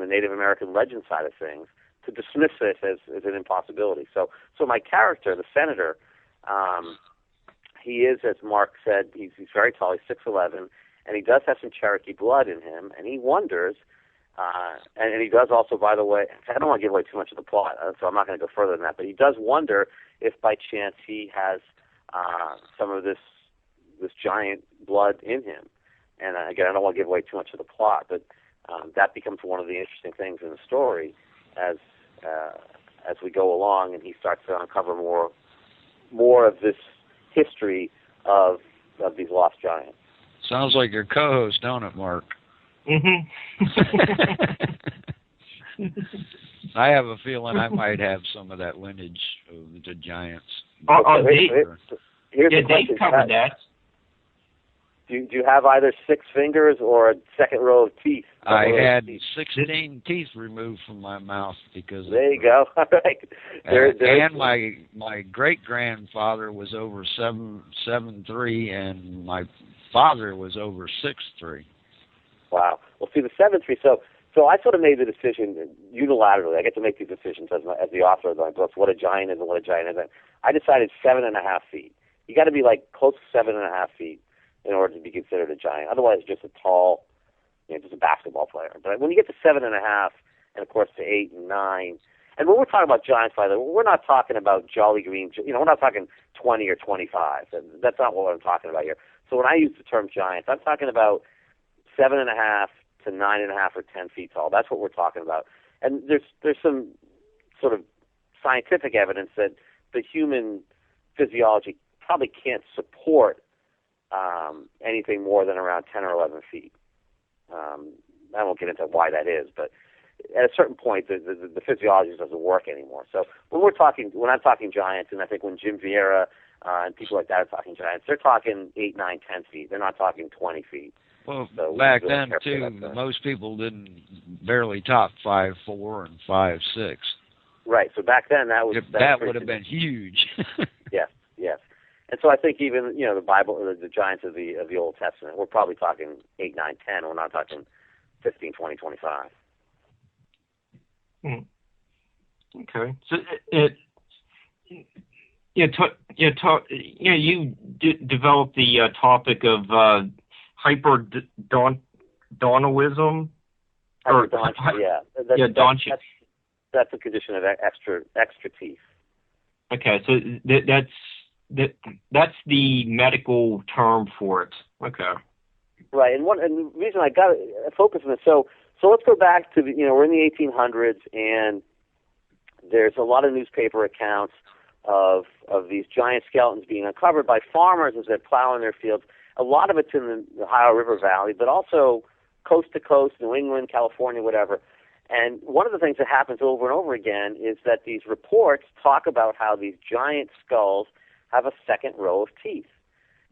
Native American legend side of things, to dismiss this as an impossibility. So my character, the senator, he is, as Mark said, he's very tall. He's 6'11", and he does have some Cherokee blood in him. And he wonders, and he does also, by the way, I don't want to give away too much of the plot, so I'm not going to go further than that. But he does wonder if, by chance, he has some of this giant blood in him. And again, I don't want to give away too much of the plot, but that becomes one of the interesting things in the story as we go along, and he starts to uncover more of this history of these lost giants. Sounds like your co-host, don't it, Mark? Mm-hmm. I have a feeling I might have some of that lineage of the giants. Dave covered that. Do you have either 6 fingers or a second row of teeth? I had 16 teeth removed from my mouth because there you go. All right. And my great grandfather was over 7'3", and my father was over 6'3". Wow. Well, see, the 7.3. So I sort of made the decision unilaterally. I get to make these decisions as the author of my books, what a giant is and what a giant isn't. I decided 7.5 feet. You got to be like close to 7.5 feet in order to be considered a giant. Otherwise, just a tall, just a basketball player. But when you get to 7.5, and of course to 8 and 9, and when we're talking about giants, by the way, we're not talking about jolly green. We're not talking 20 or 25. That's not what I'm talking about here. So when I use the term giants, I'm talking about 7.5 to 9.5 or 10 feet tall. That's what we're talking about. And there's some sort of scientific evidence that the human physiology probably can't support anything more than around 10 or 11 feet. I won't get into why that is, but at a certain point, the physiology doesn't work anymore. So when I'm talking giants, and I think when Jim Vieira and people like that are talking giants, they're talking 8, 9, 10 feet. They're not talking 20 feet. Well, so back then, too, most people didn't barely top 5'4" and 5'6". Right. So back then, that would have been huge. Yes. And so I think even the Bible, the giants of the Old Testament, we're probably talking 8, 9, 10. We're not talking 15, 20, 25. Okay. So you developed the topic of hyperdontianism. Hyperdontia. That's a condition of extra teeth. Okay, so that's the medical term for it. Okay. Right, and the reason I got to focus on this, so let's go back to we're in the 1800s, and there's a lot of newspaper accounts of these giant skeletons being uncovered by farmers as they're plowing their fields. A lot of it's in the Ohio River Valley, but also coast to coast, New England, California, whatever. And one of the things that happens over and over again is that these reports talk about how these giant skulls have a second row of teeth.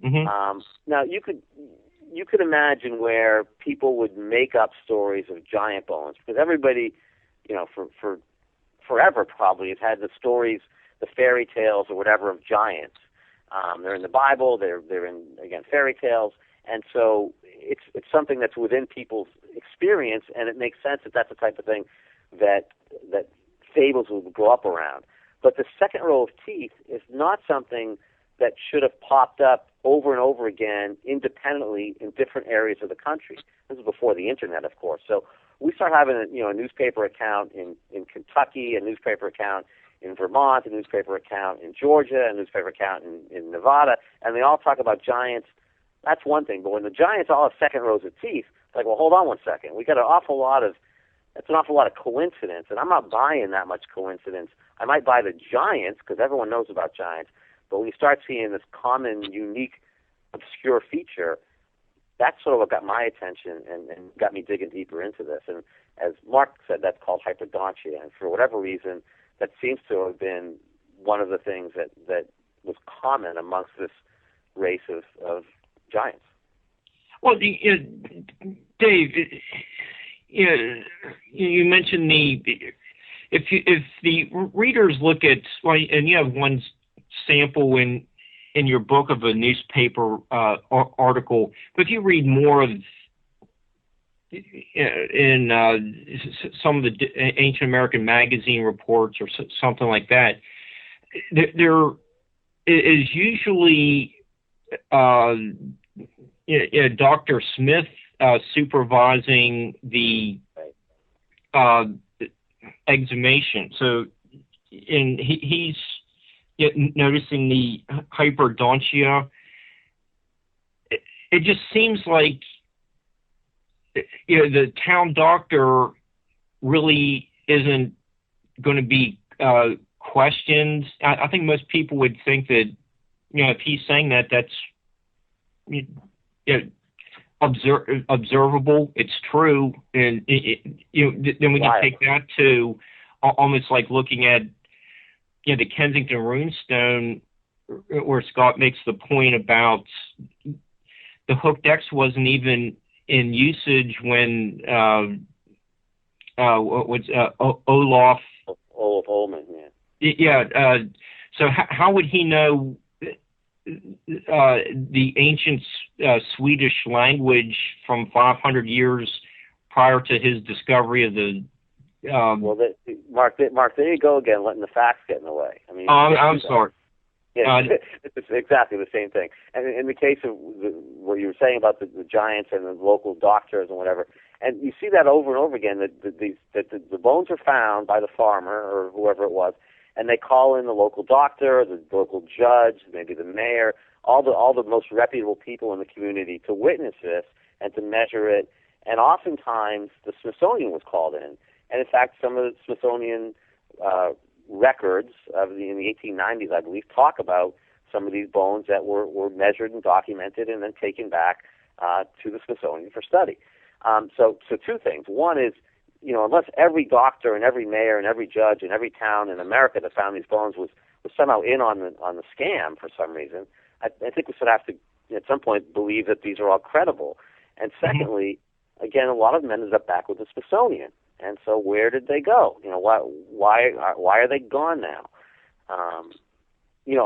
Mm-hmm. Now, you could imagine where people would make up stories of giant bones, because everybody, for forever probably has had the stories, the fairy tales or whatever of giants. They're in the Bible. They're in, again, fairy tales, and so it's something that's within people's experience, and it makes sense that that's the type of thing that fables would grow up around. But the second row of teeth is not something that should have popped up over and over again independently in different areas of the country. This is before the internet, of course. So we start having a newspaper account in Kentucky, a newspaper account in Vermont, a newspaper account in Georgia, a newspaper account in Nevada, and they all talk about giants. That's one thing. But when the giants all have second rows of teeth, it's like, well, hold on one second. We got that's an awful lot of coincidence, and I'm not buying that much coincidence. I might buy the giants because everyone knows about giants, but when you start seeing this common, unique, obscure feature, that's sort of what got my attention and got me digging deeper into this. And as Mark said, that's called hyperdontia, and for whatever reason, that seems to have been one of the things that was common amongst this race of giants. Well, Dave, you mentioned if the readers look at, and you have one sample in your book of a newspaper article, but if you read more of in some of the ancient American magazine reports or something like that, there is usually Dr. Smith supervising the exhumation. So, and he's noticing the hyperdontia. It just seems like the town doctor really isn't going to be questioned. I think most people would think that if he's saying that, that's observable. It's true, and then we can take that to almost like looking at the Kensington runestone, where Scott makes the point about the hooked X wasn't even in usage when Olaf Ullman, so how would he know the ancients Swedish language from 500 years prior to his discovery of the. Mark, there you go again, letting the facts get in the way. I mean, I'm sorry. Yeah, it's exactly the same thing. And in the case of what you were saying about the giants and the local doctors and whatever, and you see that over and over again, that the bones are found by the farmer or whoever it was, and they call in the local doctor, the local judge, maybe the mayor, all the most reputable people in the community to witness this and to measure it. And oftentimes the Smithsonian was called in. And in fact, some of the Smithsonian records in the 1890s, I believe, talk about some of these bones that were measured and documented and then taken back to the Smithsonian for study. So two things. One is, unless every doctor and every mayor and every judge in every town in America that found these bones was somehow in on the scam for some reason, I think we should have to, at some point, believe that these are all credible. And secondly, again, a lot of them ended up back with the Smithsonian. And so where did they go? Why are they gone now? A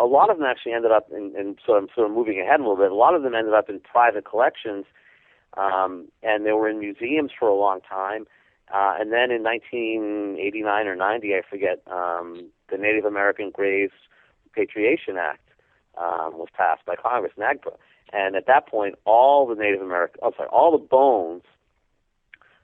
lot of them actually ended up in so I'm sort of moving ahead a little bit. A lot of them ended up in private collections, and they were in museums for a long time. And then in 1989 or 90, I forget, the Native American Graves Repatriation Act was passed by Congress, NAGPRA. And at that point, all the bones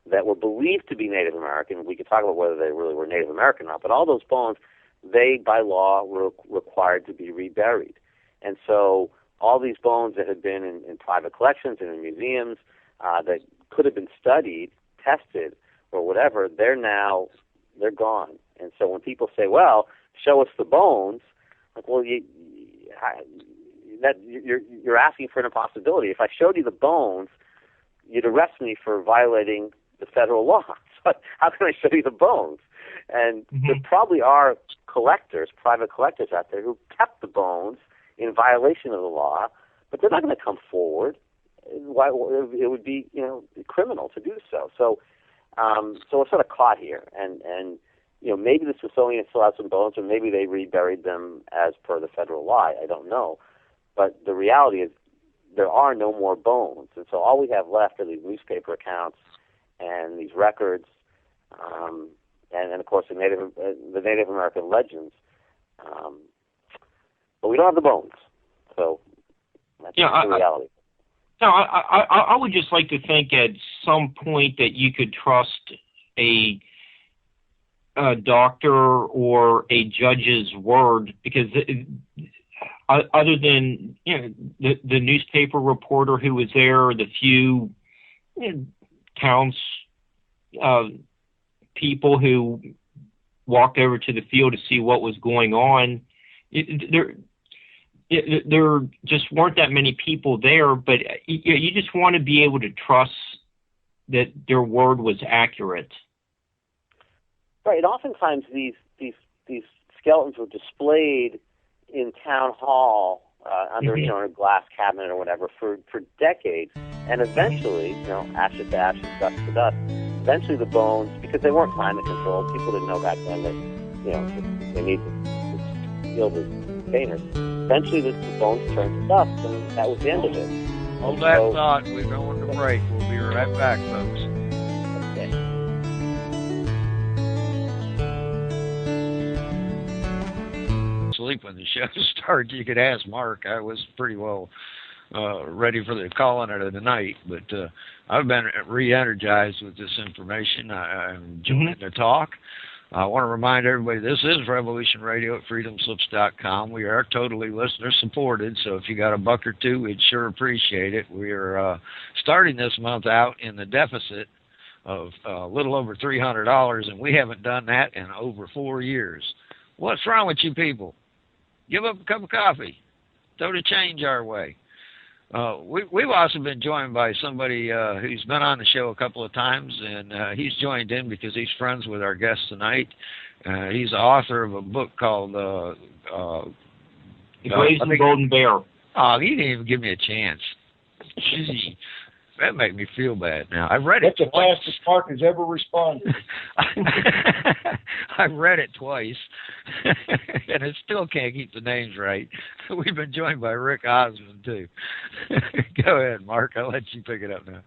that were believed to be Native American, we could talk about whether they really were Native American or not, but all those bones, they, by law, were required to be reburied. And so all these bones that had been in private collections and in museums that could have been studied, tested, or whatever, they're gone. And so when people say, well, show us the bones, like, well, you're asking for an impossibility. If I showed you the bones, you'd arrest me for violating the federal law. So how can I show you the bones? And there probably are private collectors out there who kept the bones in violation of the law, but they're not going to come forward. Why? It would be, criminal to do so. So we're sort of caught here, and maybe the Smithsonian still has some bones, or maybe they reburied them as per the federal law. I don't know, but the reality is there are no more bones, and so all we have left are these newspaper accounts and these records, and of course the Native American legends. But we don't have the bones, so that's the reality. I would just like to think at some point that you could trust a doctor or a judge's word, because other than the newspaper reporter who was there, the few towns people who walked over to the field to see what was going on, there just weren't that many people there, but you just want to be able to trust that their word was accurate. Right. Oftentimes these skeletons were displayed in town hall under a glass cabinet or whatever for decades, and eventually, ashes to ashes, dust to dust. Eventually, the bones, because they weren't climate controlled, people didn't know back then that they need to steal the containers. Eventually, the bones turned to dust, and that was the end of it. Hold that thought. We're going to break. We'll be right back, folks. Okay. Sleep when the show started. You could ask Mark. I was pretty well ready for the calling it of the night, but I've been re-energized with this information. I'm enjoying the talk. I want to remind everybody this is Revolution Radio at freedomslips.com. We are totally listener supported, so if you got a buck or two, we'd sure appreciate it. We're starting this month out in the deficit of a little over $300, and we haven't done that in over 4 years. What's wrong with you people? Give up a cup of coffee. Throw the change our way. We've also been joined by somebody who's been on the show a couple of times, and he's joined in because he's friends with our guest tonight. He's the author of a book called The Brazen Golden Bear. Oh, he didn't even give me a chance. That make me feel bad now. I read it That's the fastest Mark has ever responded. I read it twice, and I still can't keep the names right. We've been joined by Rick Osmon, too. Go ahead, Mark. I'll let you pick it up now.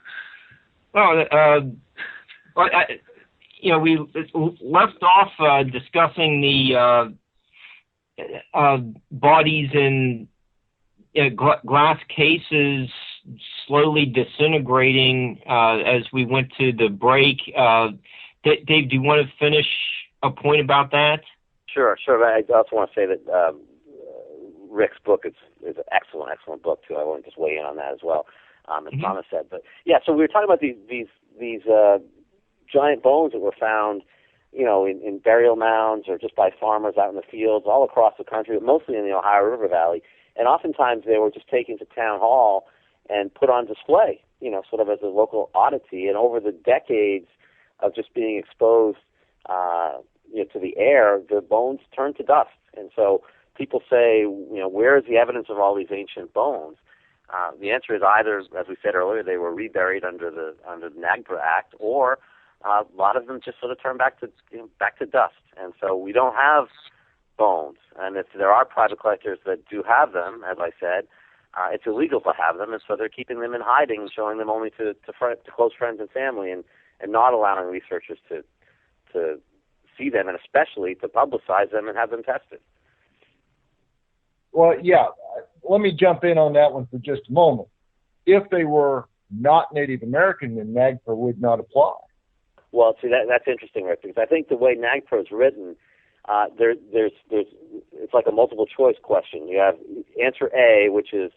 Well, we left off discussing the bodies in glass cases slowly disintegrating as we went to the break. Dave, do you want to finish a point about that? Sure. I also want to say that Rick's book is an excellent book too. I want to just weigh in on that as well, as Thomas said. But yeah, so we were talking about these giant bones that were found, in burial mounds or just by farmers out in the fields all across the country, but mostly in the Ohio River Valley. And oftentimes they were just taken to town hall and put on display, sort of as a local oddity. And over the decades of just being exposed, to the air, the bones turned to dust. And so people say, where is the evidence of all these ancient bones? The answer is either, as we said earlier, they were reburied under the NEARA Act, or a lot of them just sort of turned back to dust. And so we don't have bones. And if there are private collectors that do have them, as I said, it's illegal to have them, and so they're keeping them in hiding and showing them only to close friends and family, and not allowing researchers to see them, and especially to publicize them and have them tested. Well, yeah, let me jump in on that one for just a moment. If they were not Native American, then NAGPRA would not apply. Well, see, that's interesting, Rick, because I think the way NAGPRA is written, it's like a multiple choice question. You have answer A, which is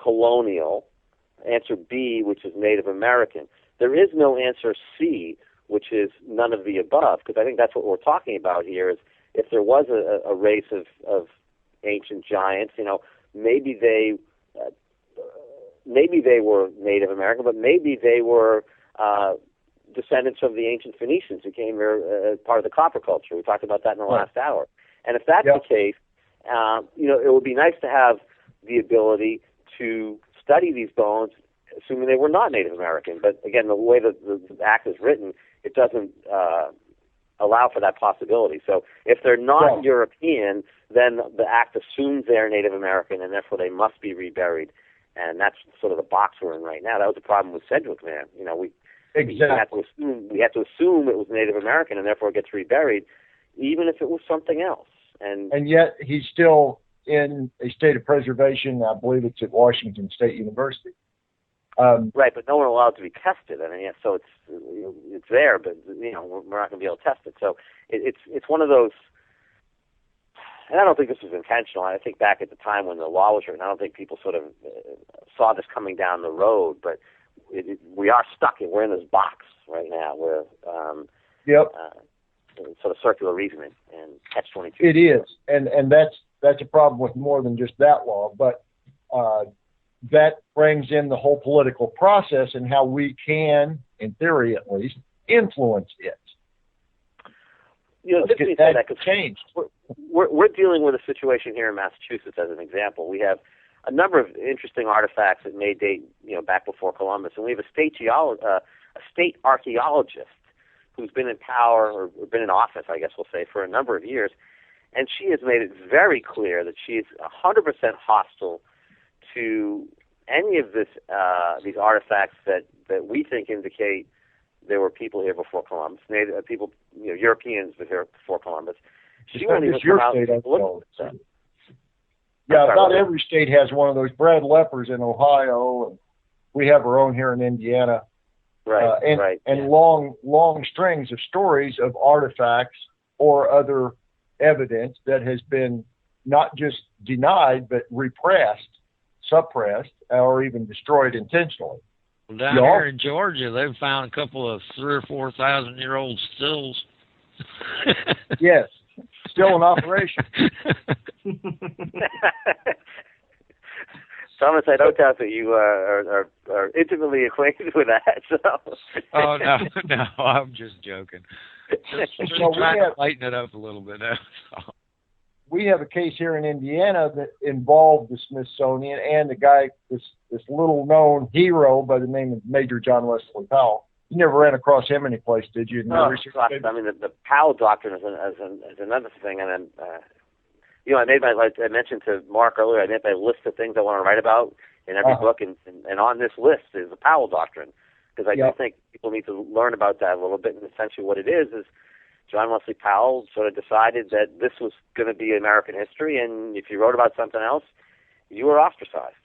colonial, answer B, which is Native American. There is no answer C, which is none of the above, because I think that's what we're talking about here. Is if there was a race of ancient giants, maybe they were Native American, but maybe they were descendants of the ancient Phoenicians who came here as part of the copper culture. We talked about that in the last hour. And if that's the case, it would be nice to have the ability to study these bones, assuming they were not Native American. But again, the way that the Act is written, it doesn't allow for that possibility. So if they're not European, then the Act assumes they're Native American, and therefore they must be reburied. And that's sort of the box we're in right now. That was the problem with Sedgwick Man. We had to assume it was Native American, and therefore it gets reburied, even if it was something else. And yet he's still in a state of preservation. I believe it's at Washington State University. Right, but no one allowed to be tested. I mean, so it's there, but we're not going to be able to test it. So it's one of those. And I don't think this was intentional. I think back at the time when the law was written, I don't think people sort of saw this coming down the road. But we are stuck. We're in this box right now where sort of circular reasoning and catch-22. It is, and that's a problem with more than just that law, but that brings in the whole political process and how we can, in theory at least, influence it. This being said, that could change. We're dealing with a situation here in Massachusetts, as an example. We have a number of interesting artifacts that may date, back before Columbus, and we have a state archaeologist who's been in power or been in office, I guess we'll say, for a number of years, and she has made it very clear that she is 100% hostile to any of these artifacts that we think indicate there were people here before Columbus, Native people, Europeans were here before Columbus. She won't even come out and look at them. Yeah, about every state has one of those Brad Leppers in Ohio, and we have our own here in Indiana. Right, and long strings of stories of artifacts or other evidence that has been not just denied, but repressed, suppressed, or even destroyed intentionally. Well, down here in Georgia, they've found a couple of 3,000 or 4,000-year-old stills. Yes, still in operation. Thomas, I don't doubt that you are intimately acquainted with that. So. Oh, no, I'm just joking. Just trying to lighten it up a little bit now. we have a case here in Indiana that involved the Smithsonian and the guy, this little known hero by the name of Major John Wesley Powell. You never ran across him any place, did you? No, I mean, the Powell doctrine is another thing. And then, you know, I mentioned to Mark earlier, I made my list of things I want to write about in every book, and on this list is the Powell doctrine, because I do think people need to learn about that a little bit. And essentially what it is John Wesley Powell sort of decided that this was going to be American history, and if you wrote about something else, you were ostracized.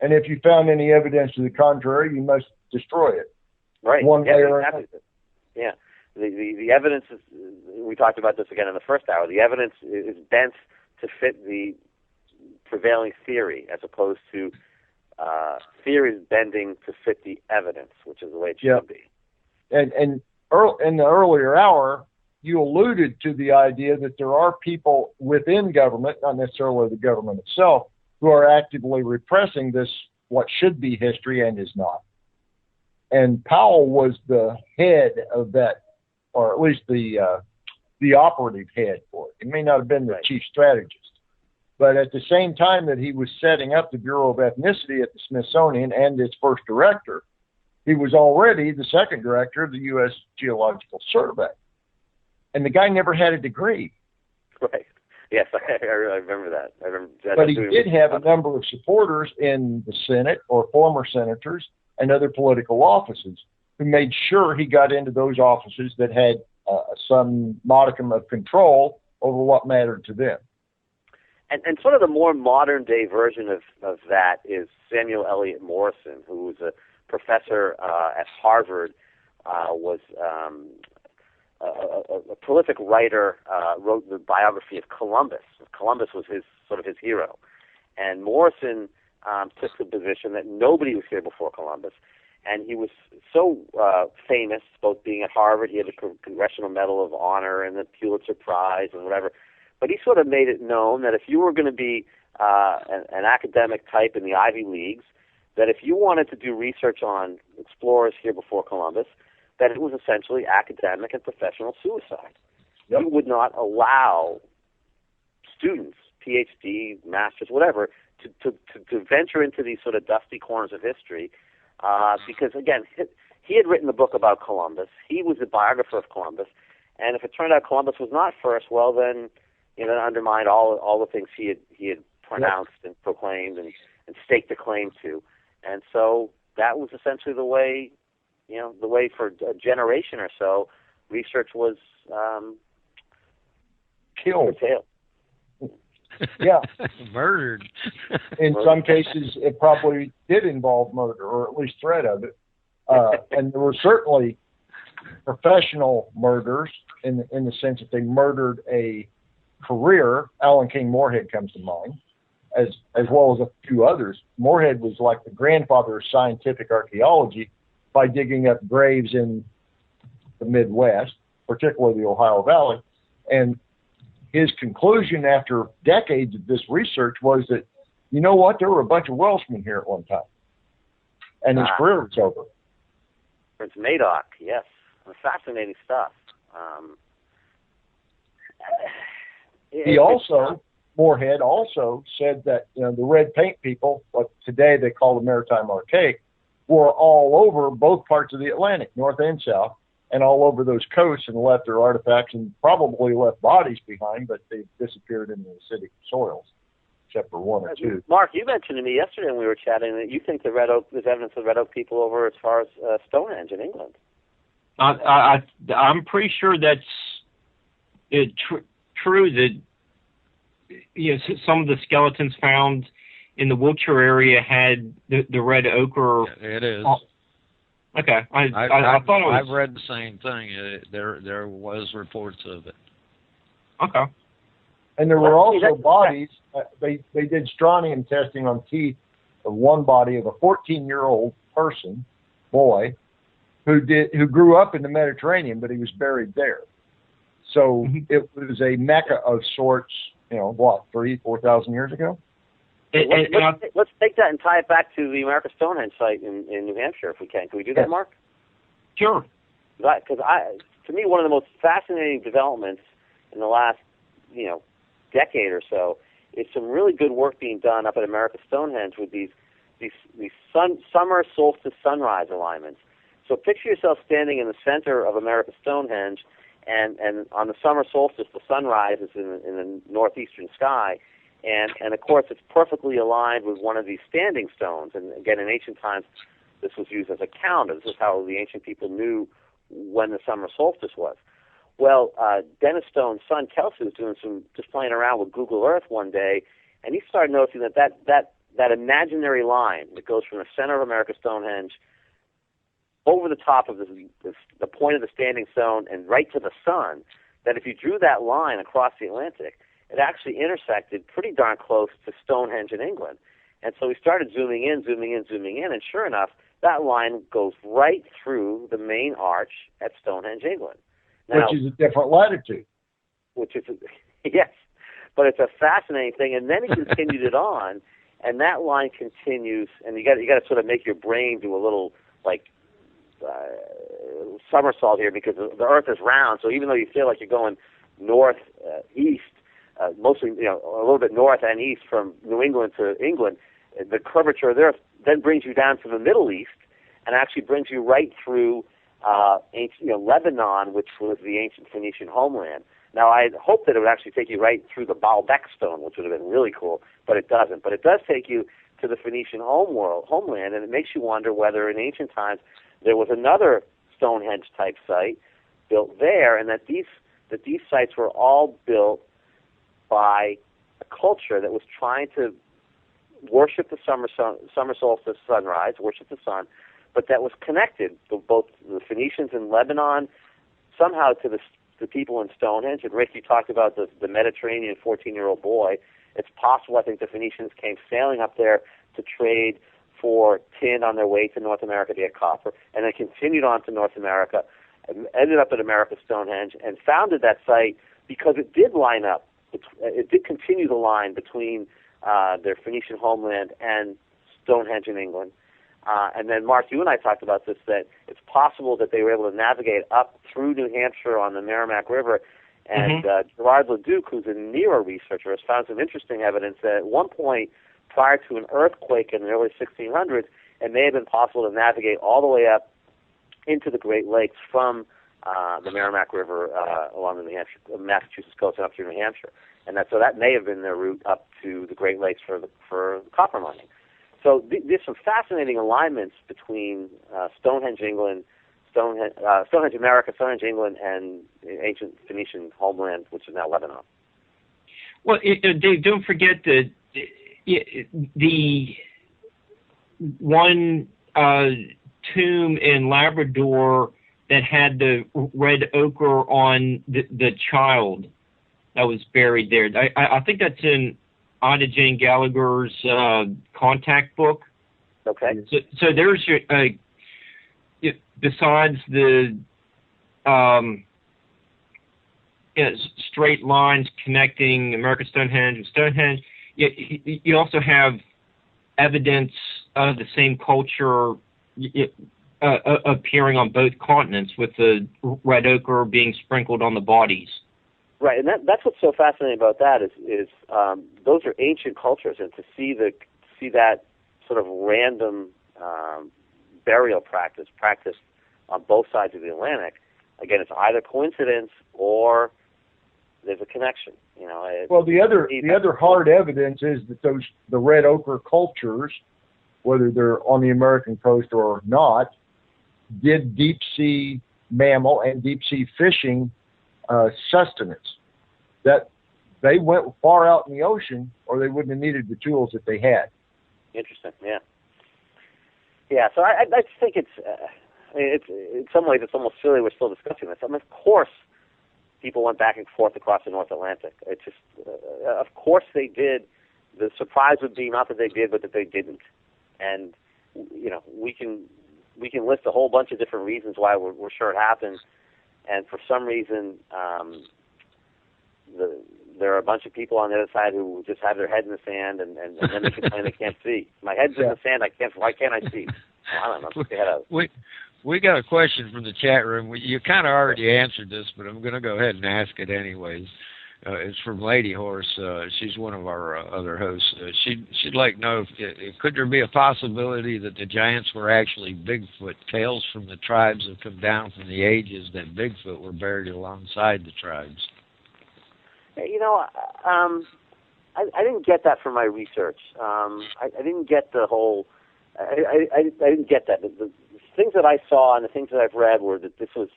And if you found any evidence to the contrary, you must destroy it. Right. One way or another. Yeah. The evidence is, we talked about this again in the first hour, the evidence is bent to fit the prevailing theory, as opposed to theories bending to fit the evidence, which is the way it should be. And in the earlier hour, you alluded to the idea that there are people within government, not necessarily the government itself, who are actively repressing this, what should be history and is not. And Powell was the head of that, or at least the operative head for it. He may not have been the chief strategist, but at the same time that he was setting up the Bureau of Ethnicity at the Smithsonian and its first director, he was already the second director of the U.S. Geological Survey. And the guy never had a degree. Right. Yes, I remember that. But he did have a number of supporters in the Senate, or former senators, and other political offices, who made sure he got into those offices that had some modicum of control over what mattered to them. And sort of the more modern day version of that is Samuel Eliot Morison, who was a professor at Harvard, was a prolific writer, wrote the biography of Columbus. Columbus was his hero. And Morison took the position that nobody was here before Columbus. And he was so famous, both being at Harvard, he had the Congressional Medal of Honor and the Pulitzer Prize and whatever. But he sort of made it known that if you were going to be an academic type in the Ivy Leagues, that if you wanted to do research on explorers here before Columbus, that it was essentially academic and professional suicide. Yep. He would not allow students, PhD, masters, whatever, to venture into these sort of dusty corners of history, because, again, he had written the book about Columbus. He was the biographer of Columbus. And if it turned out Columbus was not first, well, then, you know, it undermined all the things he had pronounced and proclaimed and staked a claim to. And so that was essentially the way for a generation or so, research was killed. Yeah. Murdered. In some cases, it probably did involve murder, or at least threat of it. And there were certainly professional murders in the sense that they murdered a career. Alan King Moorhead comes to mind, as well as a few others. Moorhead was like the grandfather of scientific archaeology by digging up graves in the Midwest, particularly the Ohio Valley. And his conclusion after decades of this research was that, you know what, there were a bunch of Welshmen here at one time. And his career was over. Prince Madoc, yes. Fascinating stuff. Moorhead also said that, you know, the red paint people, what today they call the Maritime Archaic, were all over both parts of the Atlantic, north and south, and all over those coasts, and left their artifacts and probably left bodies behind, but they disappeared in the acidic soils, except for one or two. Mark, you mentioned to me yesterday when we were chatting that you think there's evidence of Red Oak people over as far as Stonehenge in England. I'm pretty sure that's true that, you know, some of the skeletons found in the Wiltshire area had the red ochre. Yeah, it is. Okay, I thought it was. I've read the same thing. There was reports of it. Okay. And there were also bodies. They did strontium testing on teeth of one body of a 14-year-old boy, who grew up in the Mediterranean, but he was buried there. So it was a mecca of sorts. You know, what, 3,000-4,000 years ago? Let's take that and tie it back to the American Stonehenge site in New Hampshire, if we can. Can we do that, Mark? Sure. Because to me, one of the most fascinating developments in the last, decade or so is some really good work being done up at America's Stonehenge with these summer solstice sunrise alignments. So picture yourself standing in the center of America's Stonehenge, and on the summer solstice, the sun rises in the northeastern sky, and of course it's perfectly aligned with one of these standing stones. And again, in ancient times, this was used as a calendar. This is how the ancient people knew when the summer solstice was. Well, Dennis Stone's son Kelsey was doing just playing around with Google Earth one day, and he started noticing that imaginary line that goes from the center of America's Stonehenge over the top of the point of the standing stone and right to the sun, that if you drew that line across the Atlantic, it actually intersected pretty darn close to Stonehenge in England. And so we started zooming in, and sure enough, that line goes right through the main arch at Stonehenge, England. Now, which is a different latitude. Yes, but it's a fascinating thing. And then he continued it on, and that line continues, and you got to sort of make your brain do a little somersault here, because the Earth is round. So even though you feel like you're going north, east, mostly a little bit north and east from New England to England, the curvature of the Earth then brings you down to the Middle East, and actually brings you right through Lebanon, which was the ancient Phoenician homeland. Now, I hoped that it would actually take you right through the Baalbek stone, which would have been really cool, but it doesn't. But it does take you to the Phoenician homeland, and it makes you wonder whether in ancient times there was another Stonehenge-type site built there, and that these sites were all built by a culture that was trying to worship the summer solstice sunrise, worship the sun, but that was connected to both the Phoenicians in Lebanon, somehow to the people in Stonehenge. And Rick, you talked about the Mediterranean 14-year-old boy. It's possible, I think, the Phoenicians came sailing up there to trade for tin on their way to North America to get copper, and then continued on to North America, ended up at America's Stonehenge, and founded that site because it did line up. It did continue the line between their Phoenician homeland and Stonehenge in England. And then, Mark, you and I talked about this, that it's possible that they were able to navigate up through New Hampshire on the Merrimack River. And Gerard Leduc, who's a NEARA researcher, has found some interesting evidence that at one point, prior to an earthquake in the early 1600s, it may have been possible to navigate all the way up into the Great Lakes from the Merrimack River along the Massachusetts coast and up through New Hampshire. And so that may have been their route up to the Great Lakes for copper mining. So there's some fascinating alignments between Stonehenge, England, Stonehenge America, Stonehenge, England, and ancient Phoenician homeland, which is now Lebanon. Well, Dave, don't forget that the one tomb in Labrador that had the red ochre on the child that was buried there. I think that's in Ida Jane Gallagher's contact book. Okay. So there's your besides the straight lines connecting America's Stonehenge and Stonehenge, you also have evidence of the same culture appearing on both continents, with the red ochre being sprinkled on the bodies. Right, and that's what's so fascinating about that is those are ancient cultures, and to see that sort of random burial practice on both sides of the Atlantic, again, it's either coincidence or there's a connection. Well, the other hard evidence is that the red ochre cultures, whether they're on the American coast or not, did deep sea mammal and deep sea fishing sustenance. That they went far out in the ocean, or they wouldn't have needed the tools that they had. Interesting, yeah. Yeah, so I just think it's in some ways it's almost silly we're still discussing this. I mean, of course, people went back and forth across the North Atlantic. It's just, of course they did. The surprise would be not that they did, but that they didn't. And we can list a whole bunch of different reasons why we're sure it happened. And for some reason, there are a bunch of people on the other side who just have their head in the sand, and then they complain they can't see. My head's in the sand. Why can't I see? Well, I don't know. Stick your head out. We got a question from the chat room. You kind of already answered this, but I'm going to go ahead and ask it anyways. It's from Lady Horse. She's one of our other hosts. She'd like to know if could there be a possibility that the giants were actually Bigfoot? Tales from the tribes have come down from the ages that Bigfoot were buried alongside the tribes. You know, I didn't get that from my research. I didn't get the whole. I didn't get that. The things that I saw and the things that I've read were that this was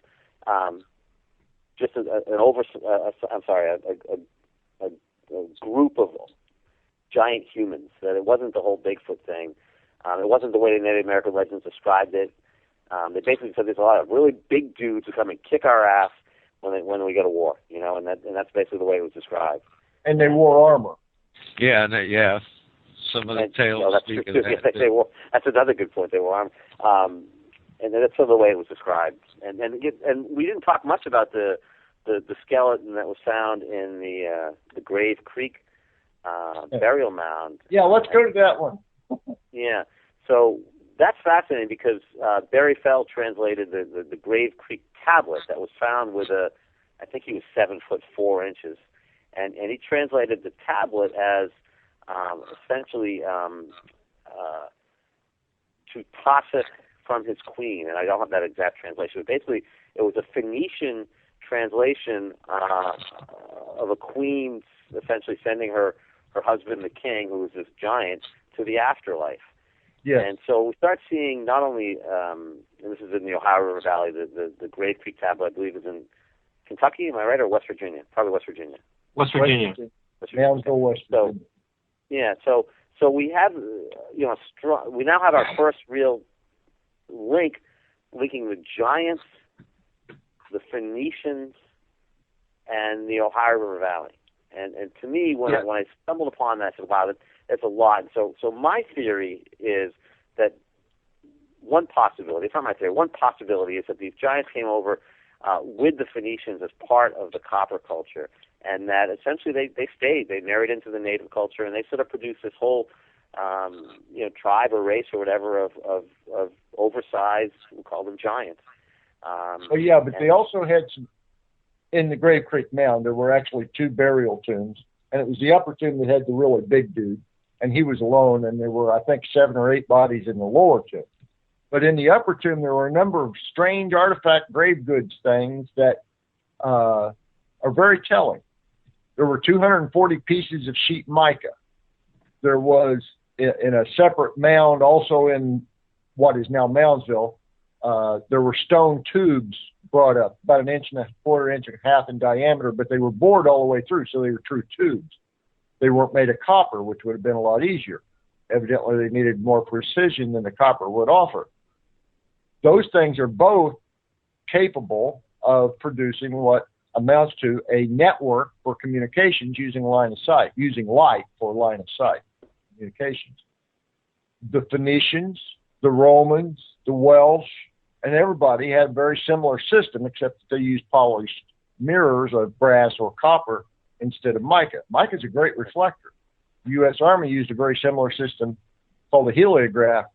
just a group of giant humans. That it wasn't the whole Bigfoot thing. It wasn't the way the Native American legends described it. They basically said there's a lot of really big dudes who come and kick our ass when we go to war. You know, and that's basically the way it was described. And they wore armor. Yeah, yeah. Some of the tales speak of that. That's another good point. They were armed. And that's sort of the way it was described. And we didn't talk much about the skeleton that was found in the Grave Creek burial mound. Yeah, let's go to that one. Yeah, so that's fascinating because Barry Fell translated the Grave Creek tablet that was found with I think he was 7'4", and he translated the tablet as essentially to Tasha from his queen, and I don't have that exact translation, but basically it was a Phoenician translation of a queen essentially sending her husband, the king, who was this giant, to the afterlife. Yes. And so we start seeing not only, and this is in the Ohio River Valley, the Grave Creek tablet, I believe, is in Kentucky, am I right, or West Virginia? Probably West Virginia. West Virginia. Moundsville, West Virginia. So, yeah, so we have, we now have our first real linking the giants, the Phoenicians, and the Ohio River Valley. And to me, when I stumbled upon that, I said, wow, that's a lot. So my theory is that one possibility, it's not my theory, one possibility is that these giants came over with the Phoenicians as part of the copper culture, and that essentially they stayed, they married into the native culture, and they sort of produced this whole tribe or race or whatever of oversized, we call them giants. But they also had some, in the Grave Creek Mound, there were actually 2 burial tombs, and it was the upper tomb that had the really big dude, and he was alone, and there were, I think, 7 or 8 bodies in the lower tomb. But in the upper tomb, there were a number of strange artifact grave goods things that are very telling. There were 240 pieces of sheet mica. There was, in a separate mound, also in what is now Moundsville, there were stone tubes brought up, about 1.25 inches in diameter, but they were bored all the way through, so they were true tubes. They weren't made of copper, which would have been a lot easier. Evidently, they needed more precision than the copper would offer. Those things are both capable of producing what amounts to a network for communications using line of sight, using light for line of sight communications. The Phoenicians, the Romans, the Welsh, and everybody had a very similar system, except that they used polished mirrors of brass or copper instead of mica. Mica is a great reflector. The U.S. Army used a very similar system called a heliograph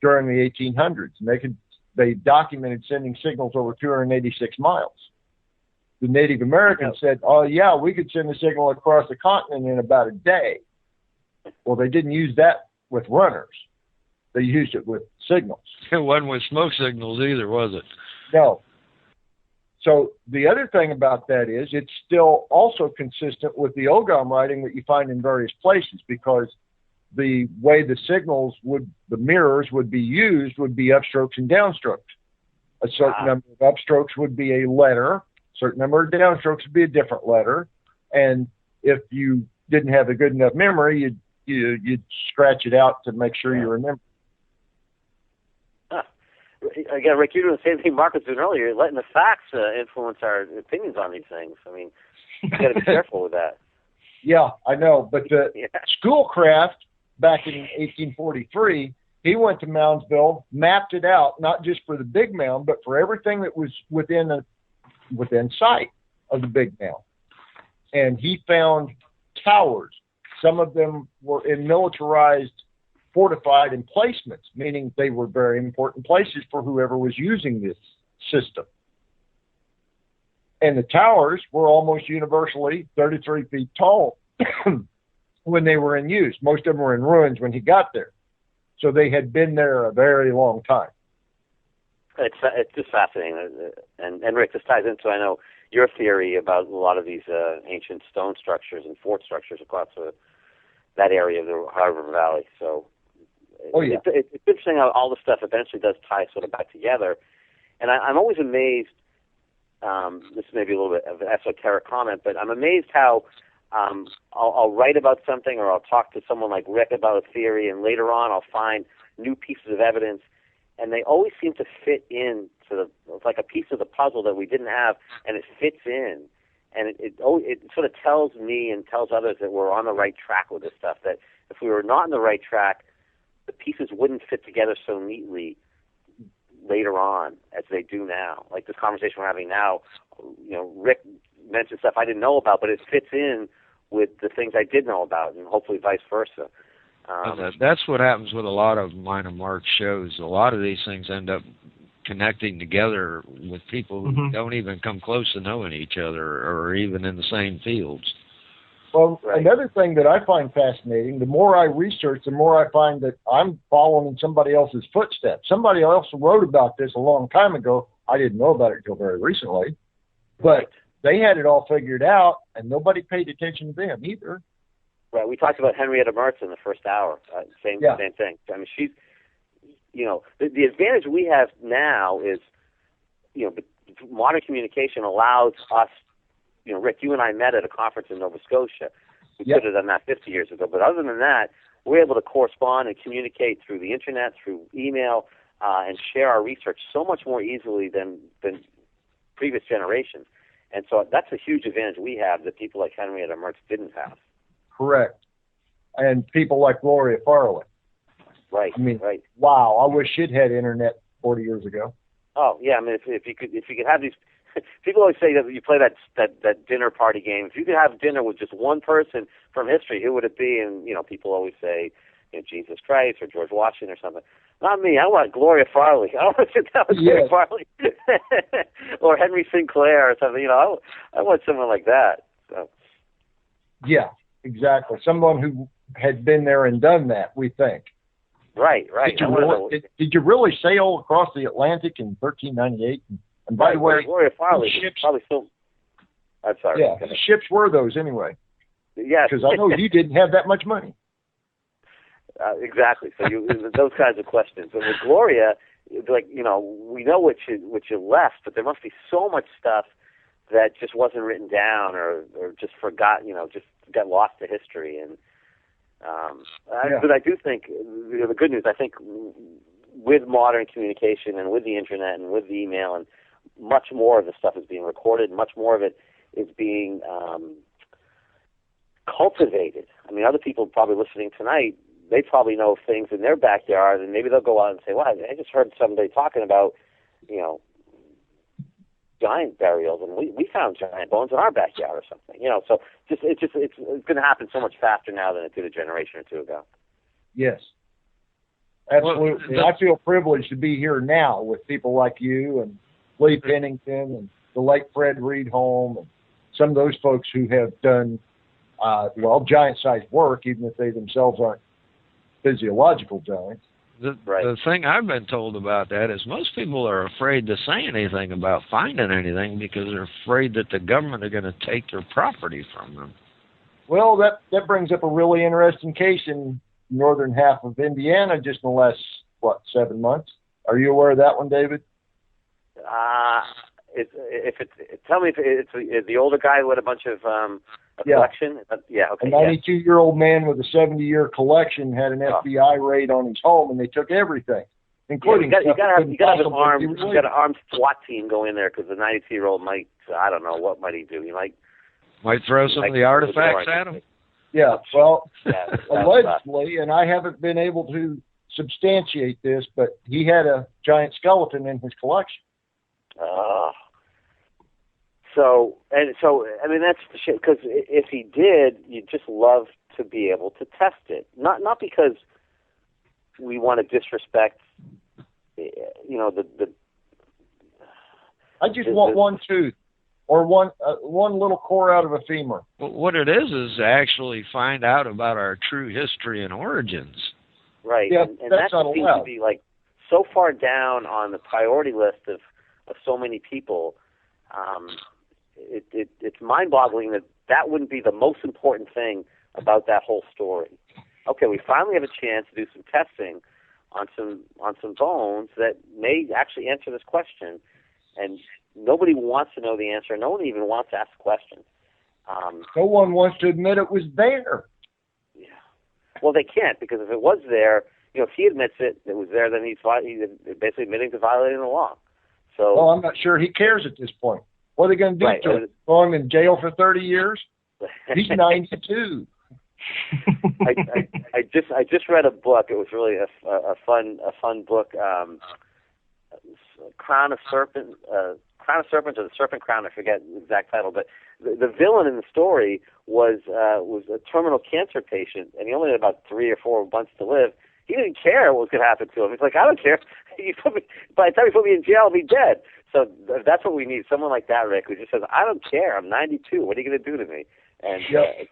during the 1800s, and they documented sending signals over 286 miles. The Native Americans said, oh, yeah, we could send a signal across the continent in about a day. Well, they didn't use that with runners. They used it with signals. It wasn't with smoke signals either, was it? No. So the other thing about that is it's still also consistent with the Ogam writing that you find in various places, because the way the signals the mirrors would be used would be upstrokes and downstrokes. A certain number of upstrokes would be a letter, a certain number of downstrokes would be a different letter, and if you didn't have a good enough memory, you'd scratch it out to make sure you remember. Again, Rick, you're doing the same thing Mark was doing earlier. You're letting the facts influence our opinions on these things. I mean, you got to be careful with that. Yeah, I know. But the Schoolcraft, back in 1843, he went to Moundsville, mapped it out, not just for the big mound, but for everything that was within sight of the big mound. And he found towers. Some of them were in militarized, fortified emplacements, meaning they were very important places for whoever was using this system. And the towers were almost universally 33 feet tall when they were in use. Most of them were in ruins when he got there. So they had been there a very long time. It's just fascinating. And Rick, this ties into, I know, your theory about a lot of these ancient stone structures and fort structures across that area of the Harbor Valley. So it's interesting how all the stuff eventually does tie sort of back together. And I'm always amazed, this may be a little bit of an esoteric comment, but I'm amazed how I'll write about something or I'll talk to someone like Rick about a theory, and later on I'll find new pieces of evidence, and they always seem to fit in to like a piece of the puzzle that we didn't have, and it fits in. And it sort of tells me and tells others that we're on the right track with this stuff, that if we were not on the right track, the pieces wouldn't fit together so neatly later on as they do now. Like this conversation we're having now, Rick mentioned stuff I didn't know about, but it fits in with the things I did know about, and hopefully vice versa. That's what happens with a lot of Minor Mark shows. A lot of these things end up connecting together with people who don't even come close to knowing each other or even in the same fields. Well, another thing that I find fascinating, the more I research, the more I find that I'm following in somebody else's footsteps. Somebody else wrote about this a long time ago. I didn't know about it until very recently. But they had it all figured out, and nobody paid attention to them either. Right. We talked about Henrietta Mertz in the first hour. Same thing. I mean, she's, the advantage we have now is, modern communication allows us, Rick, you and I met at a conference in Nova Scotia. We could have done that 50 years ago. But other than that, we're able to correspond and communicate through the internet, through email, and share our research so much more easily than previous generations. And so that's a huge advantage we have that people like Henrietta Mertz didn't have. Correct. And people like Gloria Farley. Right. I mean, right. Wow, I wish she'd had internet 40 years ago. Oh yeah, I mean, if you could have these, people always say that you play that dinner party game. If you could have dinner with just one person from history, who would it be? And people always say, Jesus Christ or George Washington or something. Not me. I want Gloria Farley. I want to sit down with Gloria Farley or Henry Sinclair or something. I want someone like that. So. Yeah, exactly. Someone who had been there and done that, we think. Right. Did you really sail across the Atlantic in 1398? And by the way, Gloria Farley ships probably still. I'm sorry. Yeah, the ships were those anyway. Yes. Because I know you didn't have that much money. Exactly. So those kinds of questions. And with Gloria, we know what you left, but there must be so much stuff that just wasn't written down or just forgot. Just got lost to history. And but I do think the good news. I think with modern communication and with the internet and with the email, and much more of the stuff is being recorded. Much more of it is being cultivated. I mean, other people probably listening tonight, they probably know things in their backyard, and maybe they'll go out and say, well, I just heard somebody talking about, giant burials, and we found giant bones in our backyard or something, so it's going to happen so much faster now than it did a generation or two ago. Yes, absolutely. I feel privileged to be here now with people like you and Lee Pennington and the late Fred Reedholm and some of those folks who have done, giant-sized work, even if they themselves aren't physiological giants. The thing I've been told about that is most people are afraid to say anything about finding anything because they're afraid that the government are going to take their property from them. Well, that brings up a really interesting case in the northern half of Indiana just in the last, 7 months. Are you aware of that one, David? Tell me if it's the older guy with a bunch of collection. Okay. A 92-year-old man with a 70-year collection had an FBI raid on his home, and they took everything, including. You got to have an armed SWAT team go in there because the 92-year-old might. I don't know what might he do. He might throw some of the artifacts at him. Yeah. Well, allegedly, and I haven't been able to substantiate this, but he had a giant skeleton in his collection. So, I mean, that's the shit, because if he did, you'd just love to be able to test it. Not because we want to disrespect, I just want one tooth. or one little core out of a femur. What it is actually find out about our true history and origins. Right, yeah, and that seems to be like so far down on the priority list of so many people. It's mind-boggling that wouldn't be the most important thing about that whole story. Okay, we finally have a chance to do some testing on some bones that may actually answer this question, and nobody wants to know the answer. No one even wants to ask the question. No one wants to admit it was there. Yeah. Well, they can't, because if it was there, if he admits it was there, then he's basically admitting to violating the law. So. Well, I'm not sure he cares at this point. What are they going to do right. to him? Throw him in jail for 30 years? He's 92. I just read a book. It was really a fun book. Crown of Serpents or the Serpent Crown. I forget the exact title, but the villain in the story was a terminal cancer patient, and he only had about 3 or 4 months to live. He didn't care what was going to happen to him. He's like, I don't care. By the time you put me in jail, I'll be dead. So that's what we need. Someone like that, Rick, who just says, I don't care. I'm 92. What are you going to do to me? And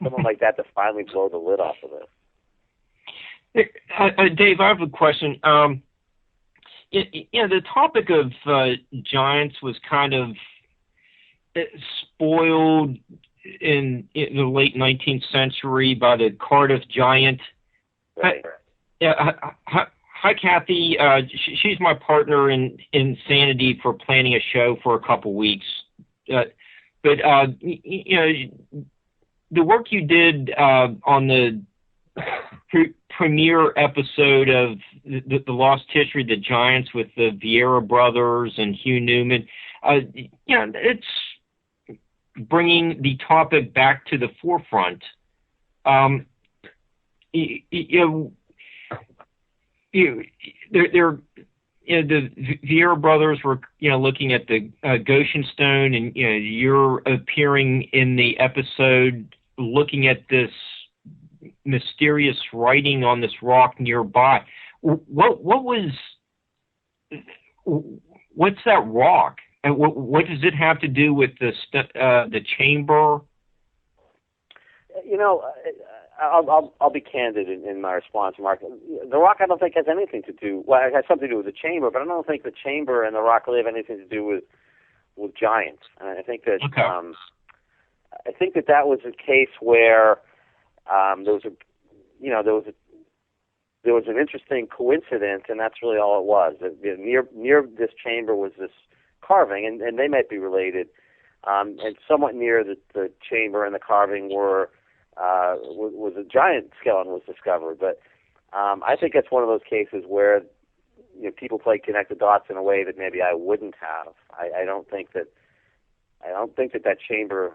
someone like that to finally blow the lid off of this. Dave, I have a question. The topic of giants was kind of spoiled in the late 19th century by the Cardiff giant. Right. Hi, Kathy. She's my partner in insanity for planning a show for a couple weeks. But the work you did on the premiere episode of the Lost History of the Giants with the Vieira brothers and Hugh Newman, it's bringing the topic back to the forefront. The Vieira brothers were, looking at the Goshen Stone, and you're appearing in the episode looking at this mysterious writing on this rock nearby. What's that rock, and what does it have to do with the chamber? I'll be candid in my response, Mark. The rock, I don't think, has anything to do. Well, it has something to do with the chamber, but I don't think the chamber and the rock really have anything to do with giants. And I think that that was a case where there was an interesting coincidence, and that's really all it was. Near this chamber was this carving, and they might be related. And somewhat near the chamber and the carving was a giant skeleton was discovered. But I think it's one of those cases where people play connect the dots in a way that maybe I wouldn't have. I don't think that chamber.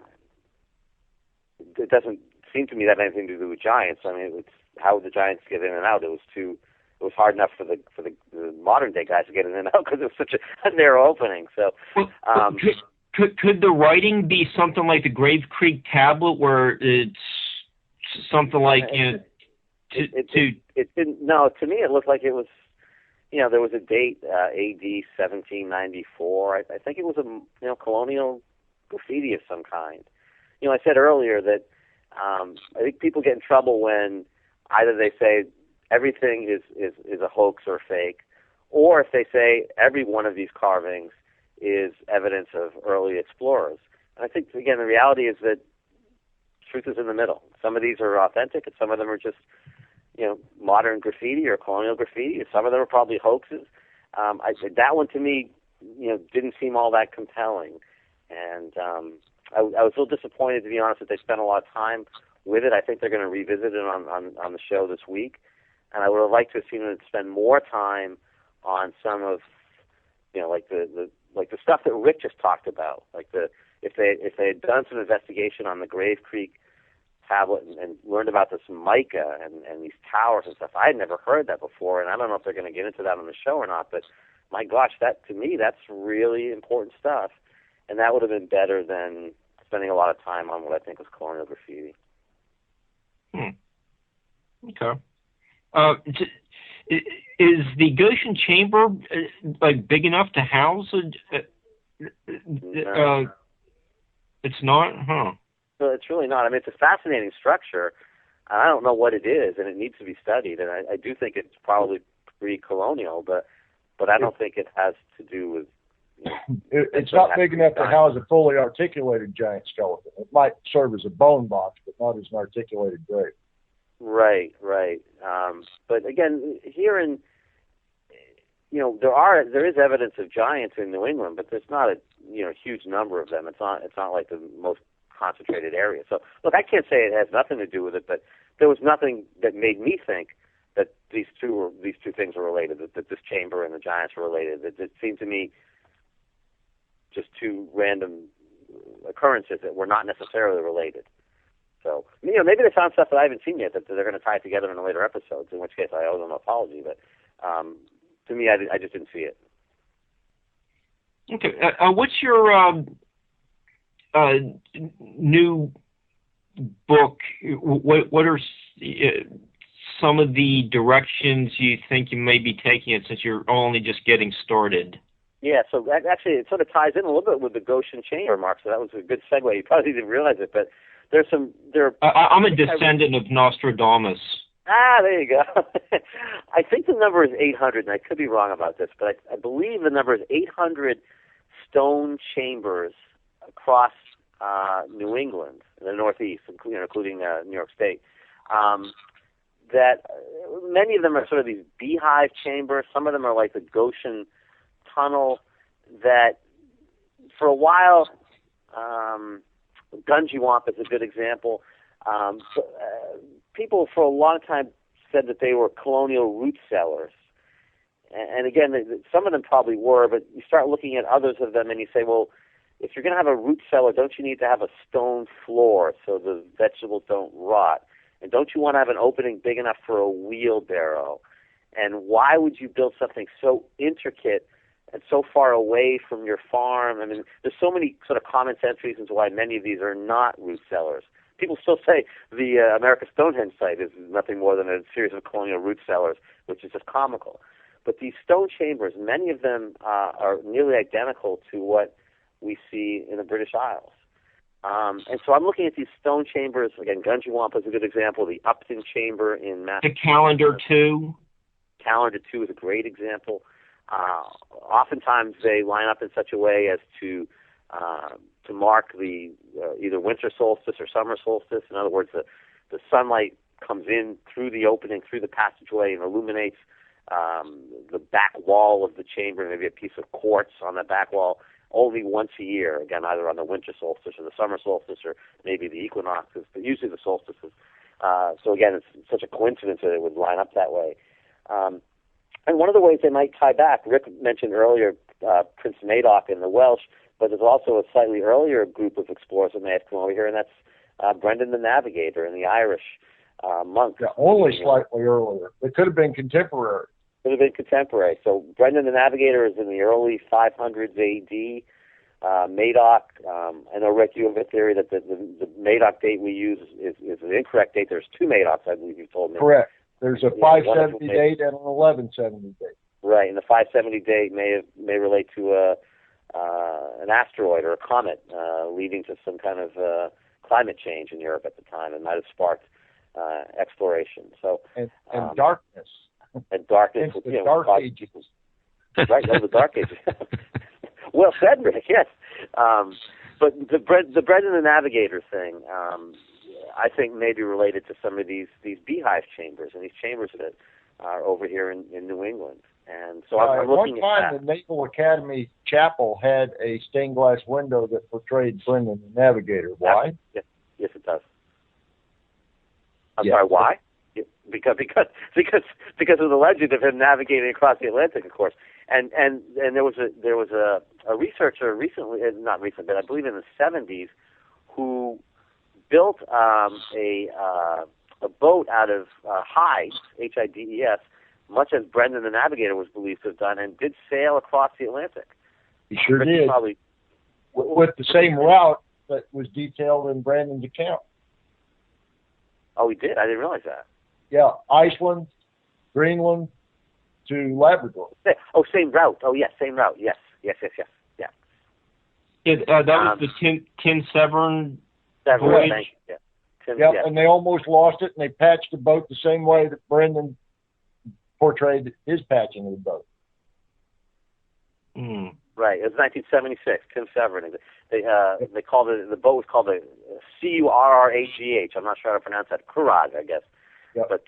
It doesn't seem to me that had anything to do with giants. I mean, it's how would the giants get in and out? It was hard enough for the modern day guys to get in and out because it was such a narrow opening. So. Could the writing be something like the Grave Creek tablet, where it's something like it didn't. No, to me it looked like it was. There was a date, AD 1794. I think it was a colonial graffiti of some kind. I said earlier that I think people get in trouble when either they say everything is a hoax or fake, or if they say every one of these carvings is evidence of early explorers. And I think, again, the reality is that truth is in the middle. Some of these are authentic, and some of them are just, modern graffiti or colonial graffiti. Some of them are probably hoaxes. That one, to me, didn't seem all that compelling. And I was a little disappointed, to be honest, that they spent a lot of time with it. I think they're going to revisit it on the show this week. And I would have liked to have seen them spend more time on some of, like the stuff that Rick just talked about, if they had done some investigation on the Grave Creek tablet and learned about this mica and these towers and stuff. I had never heard that before, and I don't know if they're going to get into that on the show or not, but my gosh, to me, that's really important stuff, and that would have been better than spending a lot of time on what I think was colonial graffiti. Okay. Is the Goshen Chamber big enough to house No. It's not? Huh. So it's really not. I mean, it's a fascinating structure. I don't know what it is, and it needs to be studied. And I do think it's probably pre-colonial, but I don't think it has to do with. It's not big enough to house a fully articulated giant skeleton. It might serve as a bone box, but not as an articulated grave. Right. But again, here in, there is evidence of giants in New England, but there's not a huge number of them. It's not like the most concentrated area. So look, I can't say it has nothing to do with it, but there was nothing that made me think that these two things are related. That this chamber and the giants were related. It seemed to me just two random occurrences that were not necessarily related. So, maybe they found stuff that I haven't seen yet that they're going to tie together in later episodes, in which case I owe them an apology. But to me, I just didn't see it. Okay. What's your new book? What are some of the directions you think you may be taking it, since you're only just getting started? Yeah, so actually it sort of ties in a little bit with the Goshen Chamber, Mark, so that was a good segue. You probably didn't realize it, but I'm a descendant of Nostradamus. There you go. I think the number is 800, and I could be wrong about this, but I believe the number is 800 stone chambers across New England, in the Northeast, including New York State. That many of them are sort of these beehive chambers. Some of them are like the Goshen Tunnel. That for a while, Gunjiwamp is a good example. People for a long time said that they were colonial root cellars. And again, some of them probably were, but you start looking at others of them and you say, well, if you're going to have a root cellar, don't you need to have a stone floor so the vegetables don't rot? And don't you want to have an opening big enough for a wheelbarrow? And why would you build something so intricate and so far away from your farm? I mean, there's so many sort of common sense reasons why many of these are not root cellars. People still say the America Stonehenge site is nothing more than a series of colonial root cellars, which is just comical. But these stone chambers, many of them are nearly identical to what we see in the British Isles. And so I'm looking at these stone chambers. Again, Gunjiwamp is a good example. The Upton Chamber in Massachusetts. The Calendar 2. Calendar 2 is a great example. Oftentimes they line up in such a way as to mark the either winter solstice or summer solstice. In other words, the sunlight comes in through the opening, through the passageway, and illuminates the back wall of the chamber, maybe a piece of quartz on the back wall, only once a year, again, either on the winter solstice or the summer solstice or maybe the equinoxes, but usually the solstices. So again, it's such a coincidence that it would line up that way. And one of the ways they might tie back, Rick mentioned earlier Prince Madoc and the Welsh, but there's also a slightly earlier group of explorers that may have come over here, and that's Brendan the Navigator and the Irish monk. Yeah, only slightly earlier. It could have been contemporary. Could have been contemporary. So Brendan the Navigator is in the early 500s A.D. Madoc, I know, Rick, you have a theory that the Madoc date we use is an incorrect date. There's two Madocs, I believe you told me. Correct. There's a 570 date and an 1170 date. Right, and the 570 date may relate to an asteroid or a comet leading to some kind of climate change in Europe at the time, and might have sparked exploration. So and darkness. And darkness. The Dark Ages. Right, the Dark Ages. Well said, Rick, yes. But the Brendan the Navigator thing, I think may be related to some of these beehive chambers and these chambers that are over here in New England. And so I'm looking at that. At one time, the Naval Academy Chapel had a stained glass window that portrayed Brendan the Navigator. Why? Yes, it does. I'm sorry, why? Because of the legend of him navigating across the Atlantic, of course. And there was a researcher recently, not recently, but I believe in the 70s, who built a boat out of hides, Hides, much as Brendan the Navigator was believed to have done, and did sail across the Atlantic. He sure did. With the same route that was detailed in Brandon's account. Oh, he did? I didn't realize that. Yeah, Iceland, Greenland to Labrador. Oh, same route. Oh, yes, same route. Yes. Yeah. That was the Tim Severn Severn, voyage. yeah. Tim, Yep, yeah. and they almost lost it, and they patched the boat the same way that Brendan portrayed his patching of the boat. Mm. Right, it was 1976. Tim Severn. They called it, the boat was called the Curragh. I'm not sure how to pronounce that. Curragh, I guess. Yep. But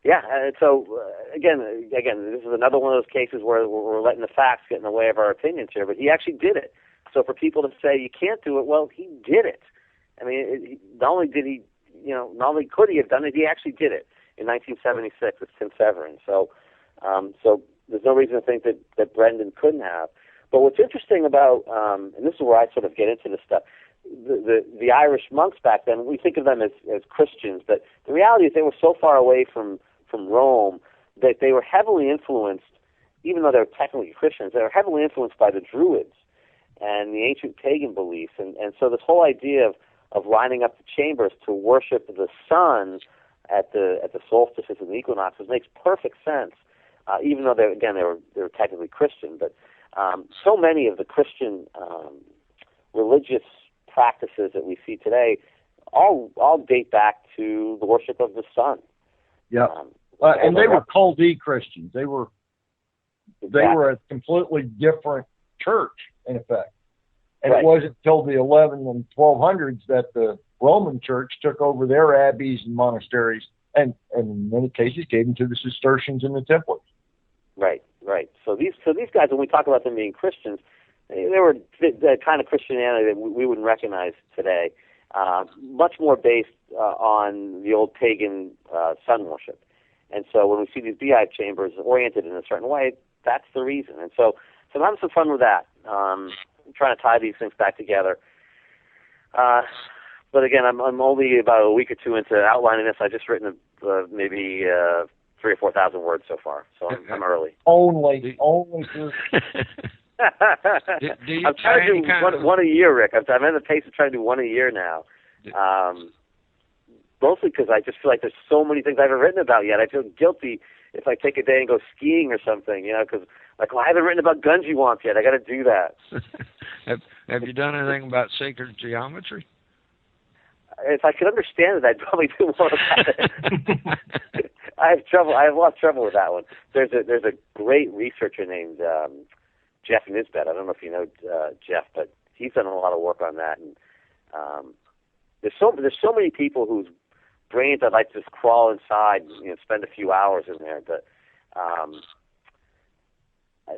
yeah, and so again, this is another one of those cases where we're letting the facts get in the way of our opinions here. But he actually did it. So for people to say you can't do it, well, he did it. I mean, not only could he have done it, he actually did it in 1976 with Tim Severn. So there's no reason to think that Brendan couldn't have. But what's interesting about, and this is where I sort of get into this stuff, the Irish monks back then, we think of them as Christians, but the reality is they were so far away from Rome that they were heavily influenced, even though they were technically Christians, they were heavily influenced by the Druids and the ancient pagan beliefs. And so this whole idea of lining up the chambers to worship the sun at the solstices and the equinoxes makes perfect sense, even though they were technically Christian. But so many of the Christian religious practices that we see today all date back to the worship of the sun. Yeah, and they were Chaldee Christians. They were a completely different church in effect. And It wasn't until the 11 and 1200s that the Roman Church took over their abbeys and monasteries, and in many cases gave them to the Cistercians and the Templars. Right. So these guys, when we talk about them being Christians, they were the kind of Christianity that we wouldn't recognize today, much more based on the old pagan sun worship. And so when we see these beehive chambers oriented in a certain way, that's the reason. And so I'm having some fun with that. I'm trying to tie these things back together. But again, I'm only about a week or two into outlining this. I've just written maybe 3,000 or 4,000 words so far, so I'm early. Only. I'm trying to do one a year, Rick. I'm at the pace of trying to do one a year now. Mostly because I just feel like there's so many things I haven't written about yet. I feel guilty if I take a day and go skiing or something, because I haven't written about Gunjewants yet. I got to do that. Have you done anything about sacred geometry? If I could understand it, I'd probably do more about it. I have a lot of trouble with that one. There's a great researcher named Jeff Nisbet. I don't know if you know Jeff, but he's done a lot of work on that. And there's so many people whose brains I'd like to just crawl inside, spend a few hours in there. But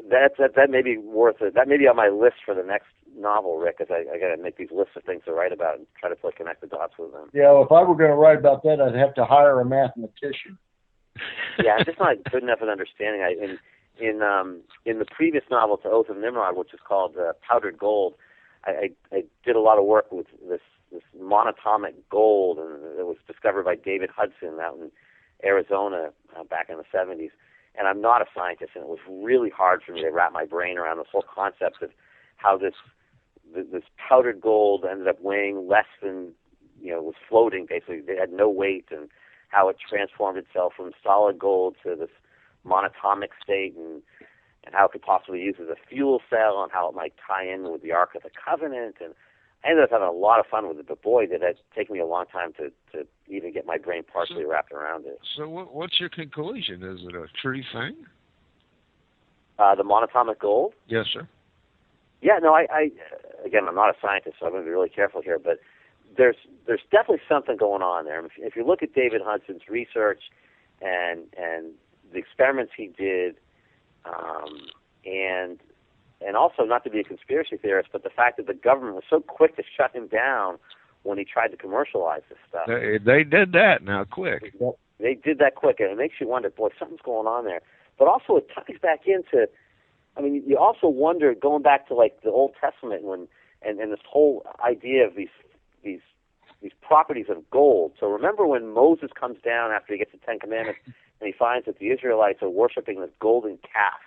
that may be worth it. That may be on my list for the next novel, Rick, because I got to make these lists of things to write about and try to connect the dots with them. Yeah, well, if I were going to write about that, I'd have to hire a mathematician. Yeah, I'm just not good enough at understanding. In the previous novel, to Oath of Nimrod, which is called Powdered Gold, I did a lot of work with this monatomic gold, and it was discovered by David Hudson out in Arizona back in the 70s. And I'm not a scientist, and it was really hard for me to wrap my brain around this whole concept of how this powdered gold ended up weighing less than, was floating, basically. It had no weight, and how it transformed itself from solid gold to this monatomic state, and how it could possibly use as a fuel cell, and how it might tie in with the Ark of the Covenant. And I ended up having a lot of fun with it, but boy, did that take me a long time to even get my brain partially wrapped around it. So what's your conclusion? Is it a true thing? The monatomic gold? Yes, sir. Yeah, no, again, I'm not a scientist, so I'm going to be really careful here, but there's definitely something going on there. If you look at David Hudson's research and the experiments he did, and also, not to be a conspiracy theorist, but the fact that the government was so quick to shut him down when he tried to commercialize this stuff. They did that now quick. They did that quick, and it makes you wonder, boy, something's going on there. But also it ties back into, you also wonder, going back to the Old Testament and this whole idea of these properties of gold. So remember when Moses comes down after he gets the Ten Commandments and he finds that the Israelites are worshiping this golden calf.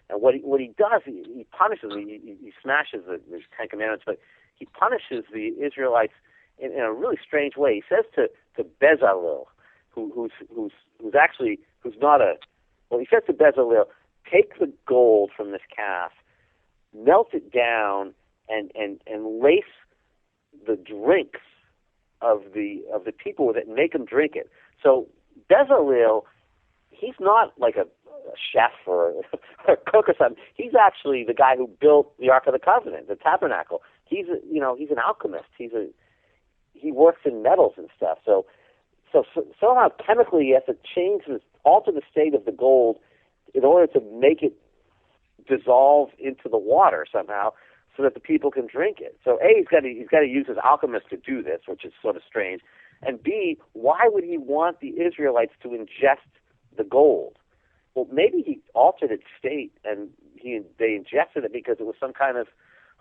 And what he does, he punishes them. He smashes the Ten Commandments, but he punishes the Israelites in a really strange way. He says to Bezalel, who's not a, well, he says to Bezalel, take the gold from this calf, melt it down, and lace the drinks of the people with it and make them drink it. So Bezalel, he's not like a chef or a cook or something. He's actually the guy who built the Ark of the Covenant, the tabernacle. He's an alchemist. He works in metals and stuff. So somehow chemically he has to alter the state of the gold in order to make it dissolve into the water somehow, so that the people can drink it. So A, he's got to use his alchemist to do this, which is sort of strange. And B, why would he want the Israelites to ingest the gold? Well, maybe he altered its state and they ingested it because it was some kind of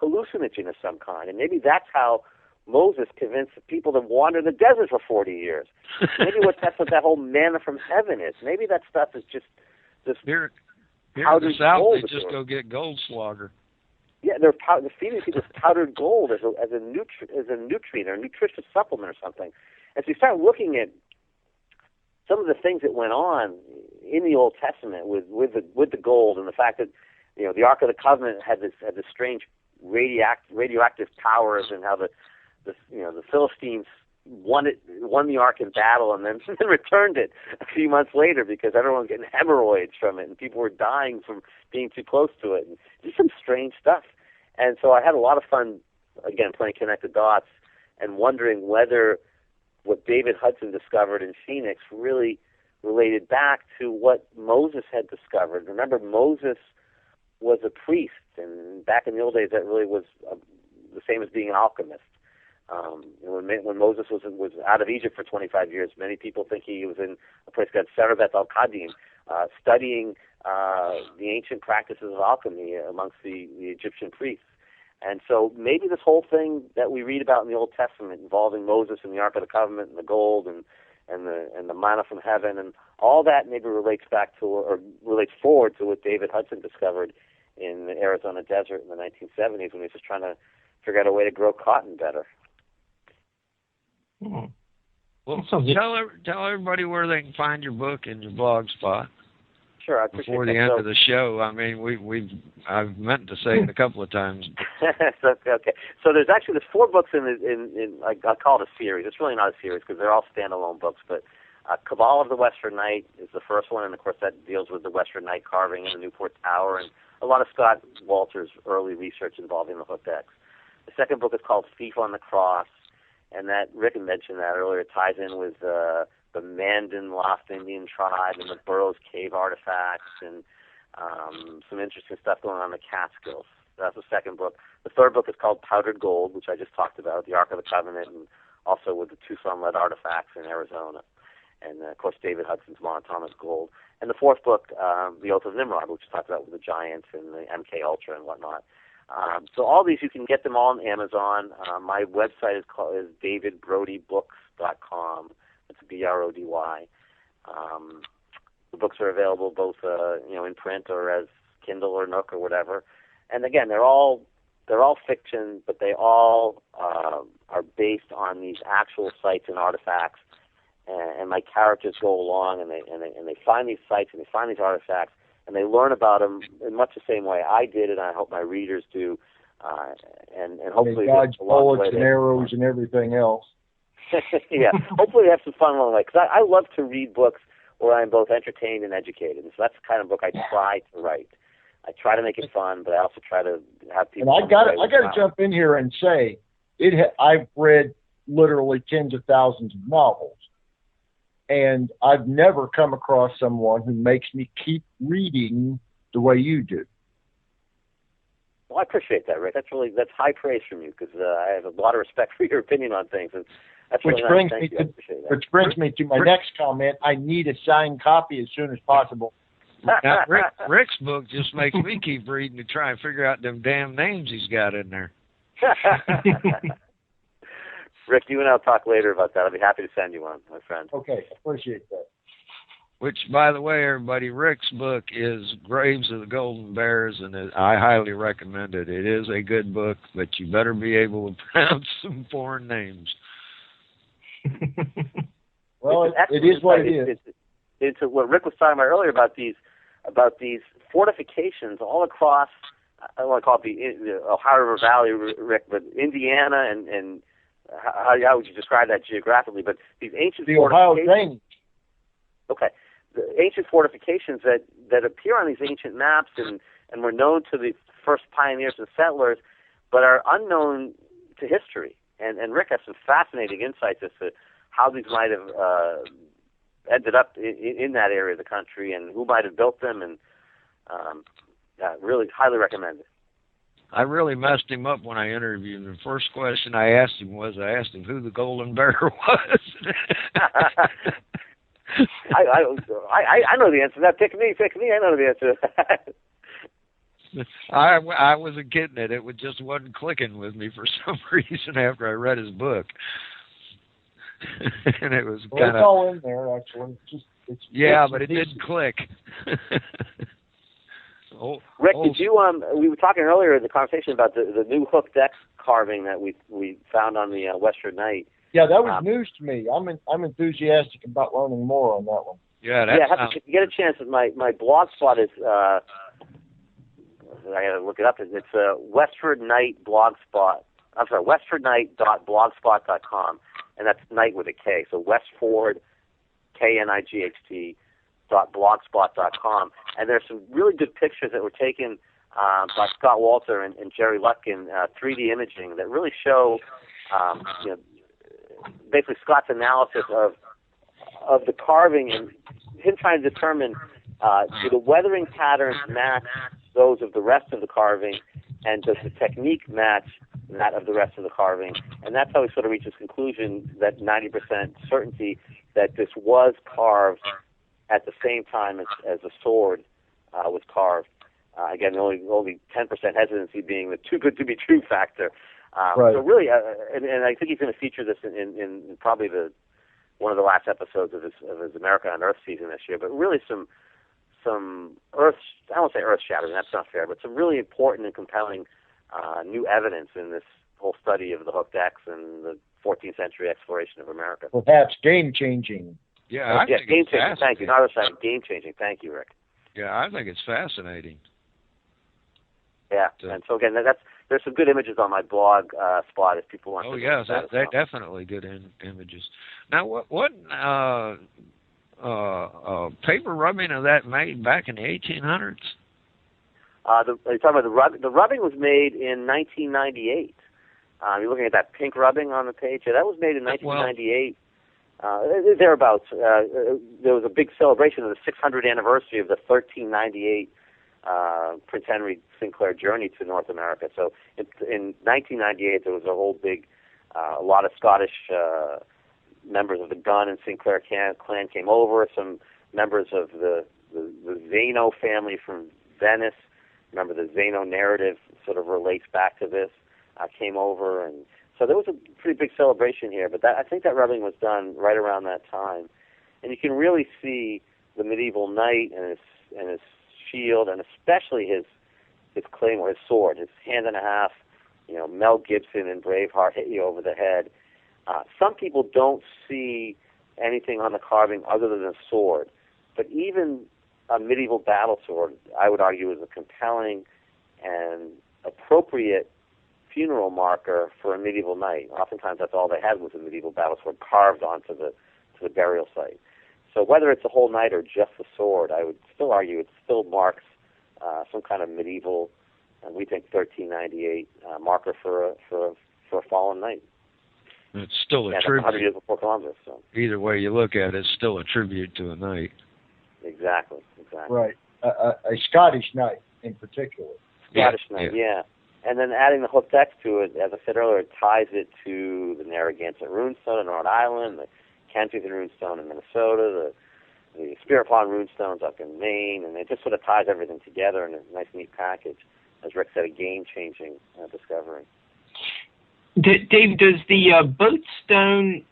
hallucinogen of some kind. And maybe that's how Moses convinced the people to wander the desert for 40 years. Maybe that's what that whole manna from heaven is. Maybe that stuff is just this here in the South, they just go get Goldschlager. Yeah, they're feeding people this powdered gold as a nutrient or a nutritious supplement or something. As we start looking at some of the things that went on in the Old Testament with the gold, and the fact that the Ark of the Covenant had this strange radioactive powers, and how the Philistines won the Ark in battle and then returned it a few months later because everyone was getting hemorrhoids from it and people were dying from being too close to it. And just some strange stuff. And so I had a lot of fun, again, playing Connect the Dots and wondering whether what David Hudson discovered in Phoenix really related back to what Moses had discovered. Remember, Moses was a priest, and back in the old days that really was the same as being an alchemist. When Moses was out of Egypt for 25 years, many people think he was in a place called Sarabeth al-Qadim, studying the ancient practices of alchemy amongst the Egyptian priests. And so maybe this whole thing that we read about in the Old Testament involving Moses and the Ark of the Covenant and the gold and the manna from heaven and all that maybe relates back to or relates forward to what David Hudson discovered in the Arizona desert in the 1970s when he was just trying to figure out a way to grow cotton better. Well, tell everybody where they can find your book and your blog spot. Sure, I appreciate before the end of the show. I mean, I've meant to say it a couple of times. Okay. So there's 4 books in I call it a series. It's really not a series because they're all standalone books. But Cabal of the Western Night is the first one, and of course that deals with the Western Night carving in the Newport Tower and a lot of Scott Walter's early research involving the Hootex. The second book is called Thief on the Cross, and that Rick mentioned that earlier. It ties in with the Mandan Lost Indian tribe and the Burroughs Cave artifacts and some interesting stuff going on in the Catskills. That's the second book. The third book is called Powdered Gold, which I just talked about, the Ark of the Covenant, and also with the Tucson lead artifacts in Arizona. And, of course, David Hudson's monatomic gold. And the fourth book, The Oath of Nimrod, which talks about with the giants and the MK Ultra and whatnot. So all these, you can get them all on Amazon. My website is davidbrodybooks.com. It's Brody. The books are available both, in print or as Kindle or Nook or whatever. And again, they're all fiction, but they all are based on these actual sites and artifacts. And my characters go along and they find these sites and they find these artifacts and they learn about them in much the same way I did, and I hope my readers do. And hopefully, dodge bullets and arrows and everything else. Yeah, hopefully they have some fun along the way. Because I love to read books where I'm both entertained and educated. And so that's the kind of book I try to write. I try to make it fun, but I also try to have people. And I got to jump in here and say, I've read literally tens of thousands of novels, and I've never come across someone who makes me keep reading the way you do. Well, I appreciate that, Rick. That's high praise from you because I have a lot of respect for your opinion on things. And that's which really brings me to my next comment. I need a signed copy as soon as possible. Now, Rick's book just makes me keep reading to try and figure out them damn names he's got in there. Rick, you and I'll talk later about that. I'll be happy to send you one, my friend. Okay, appreciate that. Which, by the way, everybody, Rick's book is Graves of the Golden Bears, and I highly recommend it. It is a good book, but you better be able to pronounce some foreign names. Well, it is what it is. It's what Rick was talking about earlier about these fortifications all across I don't want to call it the Ohio River Valley, Rick, but Indiana and how would you describe that geographically? But these ancient the Ohio fortifications. thing. Okay, the ancient fortifications that appear on these ancient maps and were known to the first pioneers and settlers, but are unknown to history. And Rick has some fascinating insights as to how these might have ended up in that area of the country and who might have built them, and really highly recommend it. I really messed him up when I interviewed him. The first question I asked him who the Golden Bear was. I know the answer to that. Pick me. I know the answer to that. I wasn't getting it. It just wasn't clicking with me for some reason after I read his book. And it was kind of... It's all in there, actually. But it didn't click. Rick, did you? We were talking earlier in the conversation about the new hooked X carving that we found on the Westford Night. Yeah, that was news to me. I'm enthusiastic about learning more on that one. Yeah, if you get a chance, my blog spot is I got to look it up. It's Westford Night blogspot. I'm sorry, westfordnight.blogspot.com, and that's night with a K. So Westford, KNIGHT.blogspot.com, and there's some really good pictures that were taken by Scott Walter and Jerry Lutkin, 3D imaging that really show, basically Scott's analysis of the carving and him trying to determine do the weathering patterns match those of the rest of the carving, and does the technique match that of the rest of the carving? And that's how he sort of reaches conclusion that 90% certainty that this was carved at the same time as the sword was carved. Again, only 10% hesitancy being the too good to be true factor. Right. So really, and I think he's going to feature this in probably one of the last episodes of his America on Earth season this year. But really some earth, I won't say earth-shattering, that's not fair, but some really important and compelling new evidence in this whole study of the hooked X and the 14th century exploration of America. Perhaps game-changing. Yeah, I think game-changing. Thank you. Not earth-shattering, game-changing. Thank you, Rick. Yeah, I think it's fascinating. Yeah, and so again, there's some good images on my blog spot if people want to. Oh, yes, they're definitely good images. Now, what paper rubbing of that made back in the 1800s? You're talking about the rubbing? The rubbing was made in 1998. You're looking at that pink rubbing on the page. Yeah, that was made in 1998. Thereabouts. There was a big celebration of the 600th anniversary of the 1398 Prince Henry Sinclair journey to North America. So in 1998, there was a whole big, a lot of Scottish members of the Gunn and Sinclair clan came over. Some members of the Zano family from Venice. Remember, the Zano narrative sort of relates back to this. Came over, and so there was a pretty big celebration here. But I think that rubbing was done right around that time, and you can really see the medieval knight and his shield, and especially his claymore, his sword, his hand and a half. Mel Gibson in Braveheart hit you over the head. Some people don't see anything on the carving other than a sword, but even a medieval battle sword, I would argue, is a compelling and appropriate funeral marker for a medieval knight. Oftentimes, that's all they had was a medieval battle sword carved onto the burial site. So whether it's a whole knight or just a sword, I would still argue it still marks some kind of medieval, and we think 1398 marker for a fallen knight. It's still a tribute. 100 years before Columbus. So. Either way you look at it, it's still a tribute to a knight. Exactly. Right. A Scottish knight in particular. Scottish knight, yeah. And then adding the hooked X to it, as I said earlier, it ties it to the Narragansett runestone in Rhode Island, the Kensington runestone in Minnesota, the Spirit Pond runestones up in Maine, and it just sort of ties everything together in a nice, neat package. As Rick said, a game-changing discovery. Dave, does the boat stone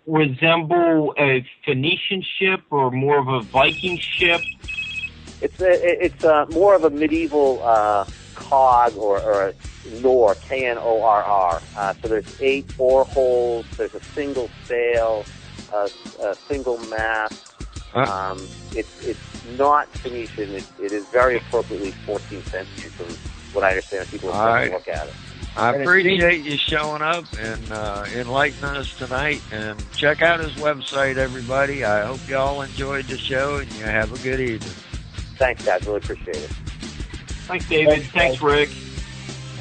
resemble a Phoenician ship or more of a Viking ship? It's more of a medieval cog or a Nor, K-N-O-R-R. So there's 8 oar holes, there's a single sail, a single mast, It's not Phoenician. It is very appropriately 14th century from what I understand. People are taking a look at it. I appreciate you showing up and enlightening us tonight. And check out his website, everybody. I hope you all enjoyed the show, and you have a good evening. Thanks, guys. Really appreciate it. Thanks, David. Thanks, Rick.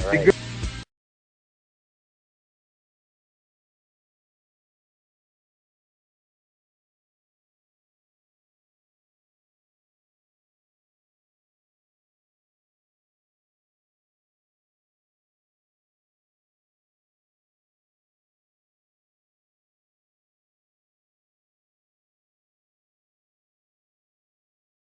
All right.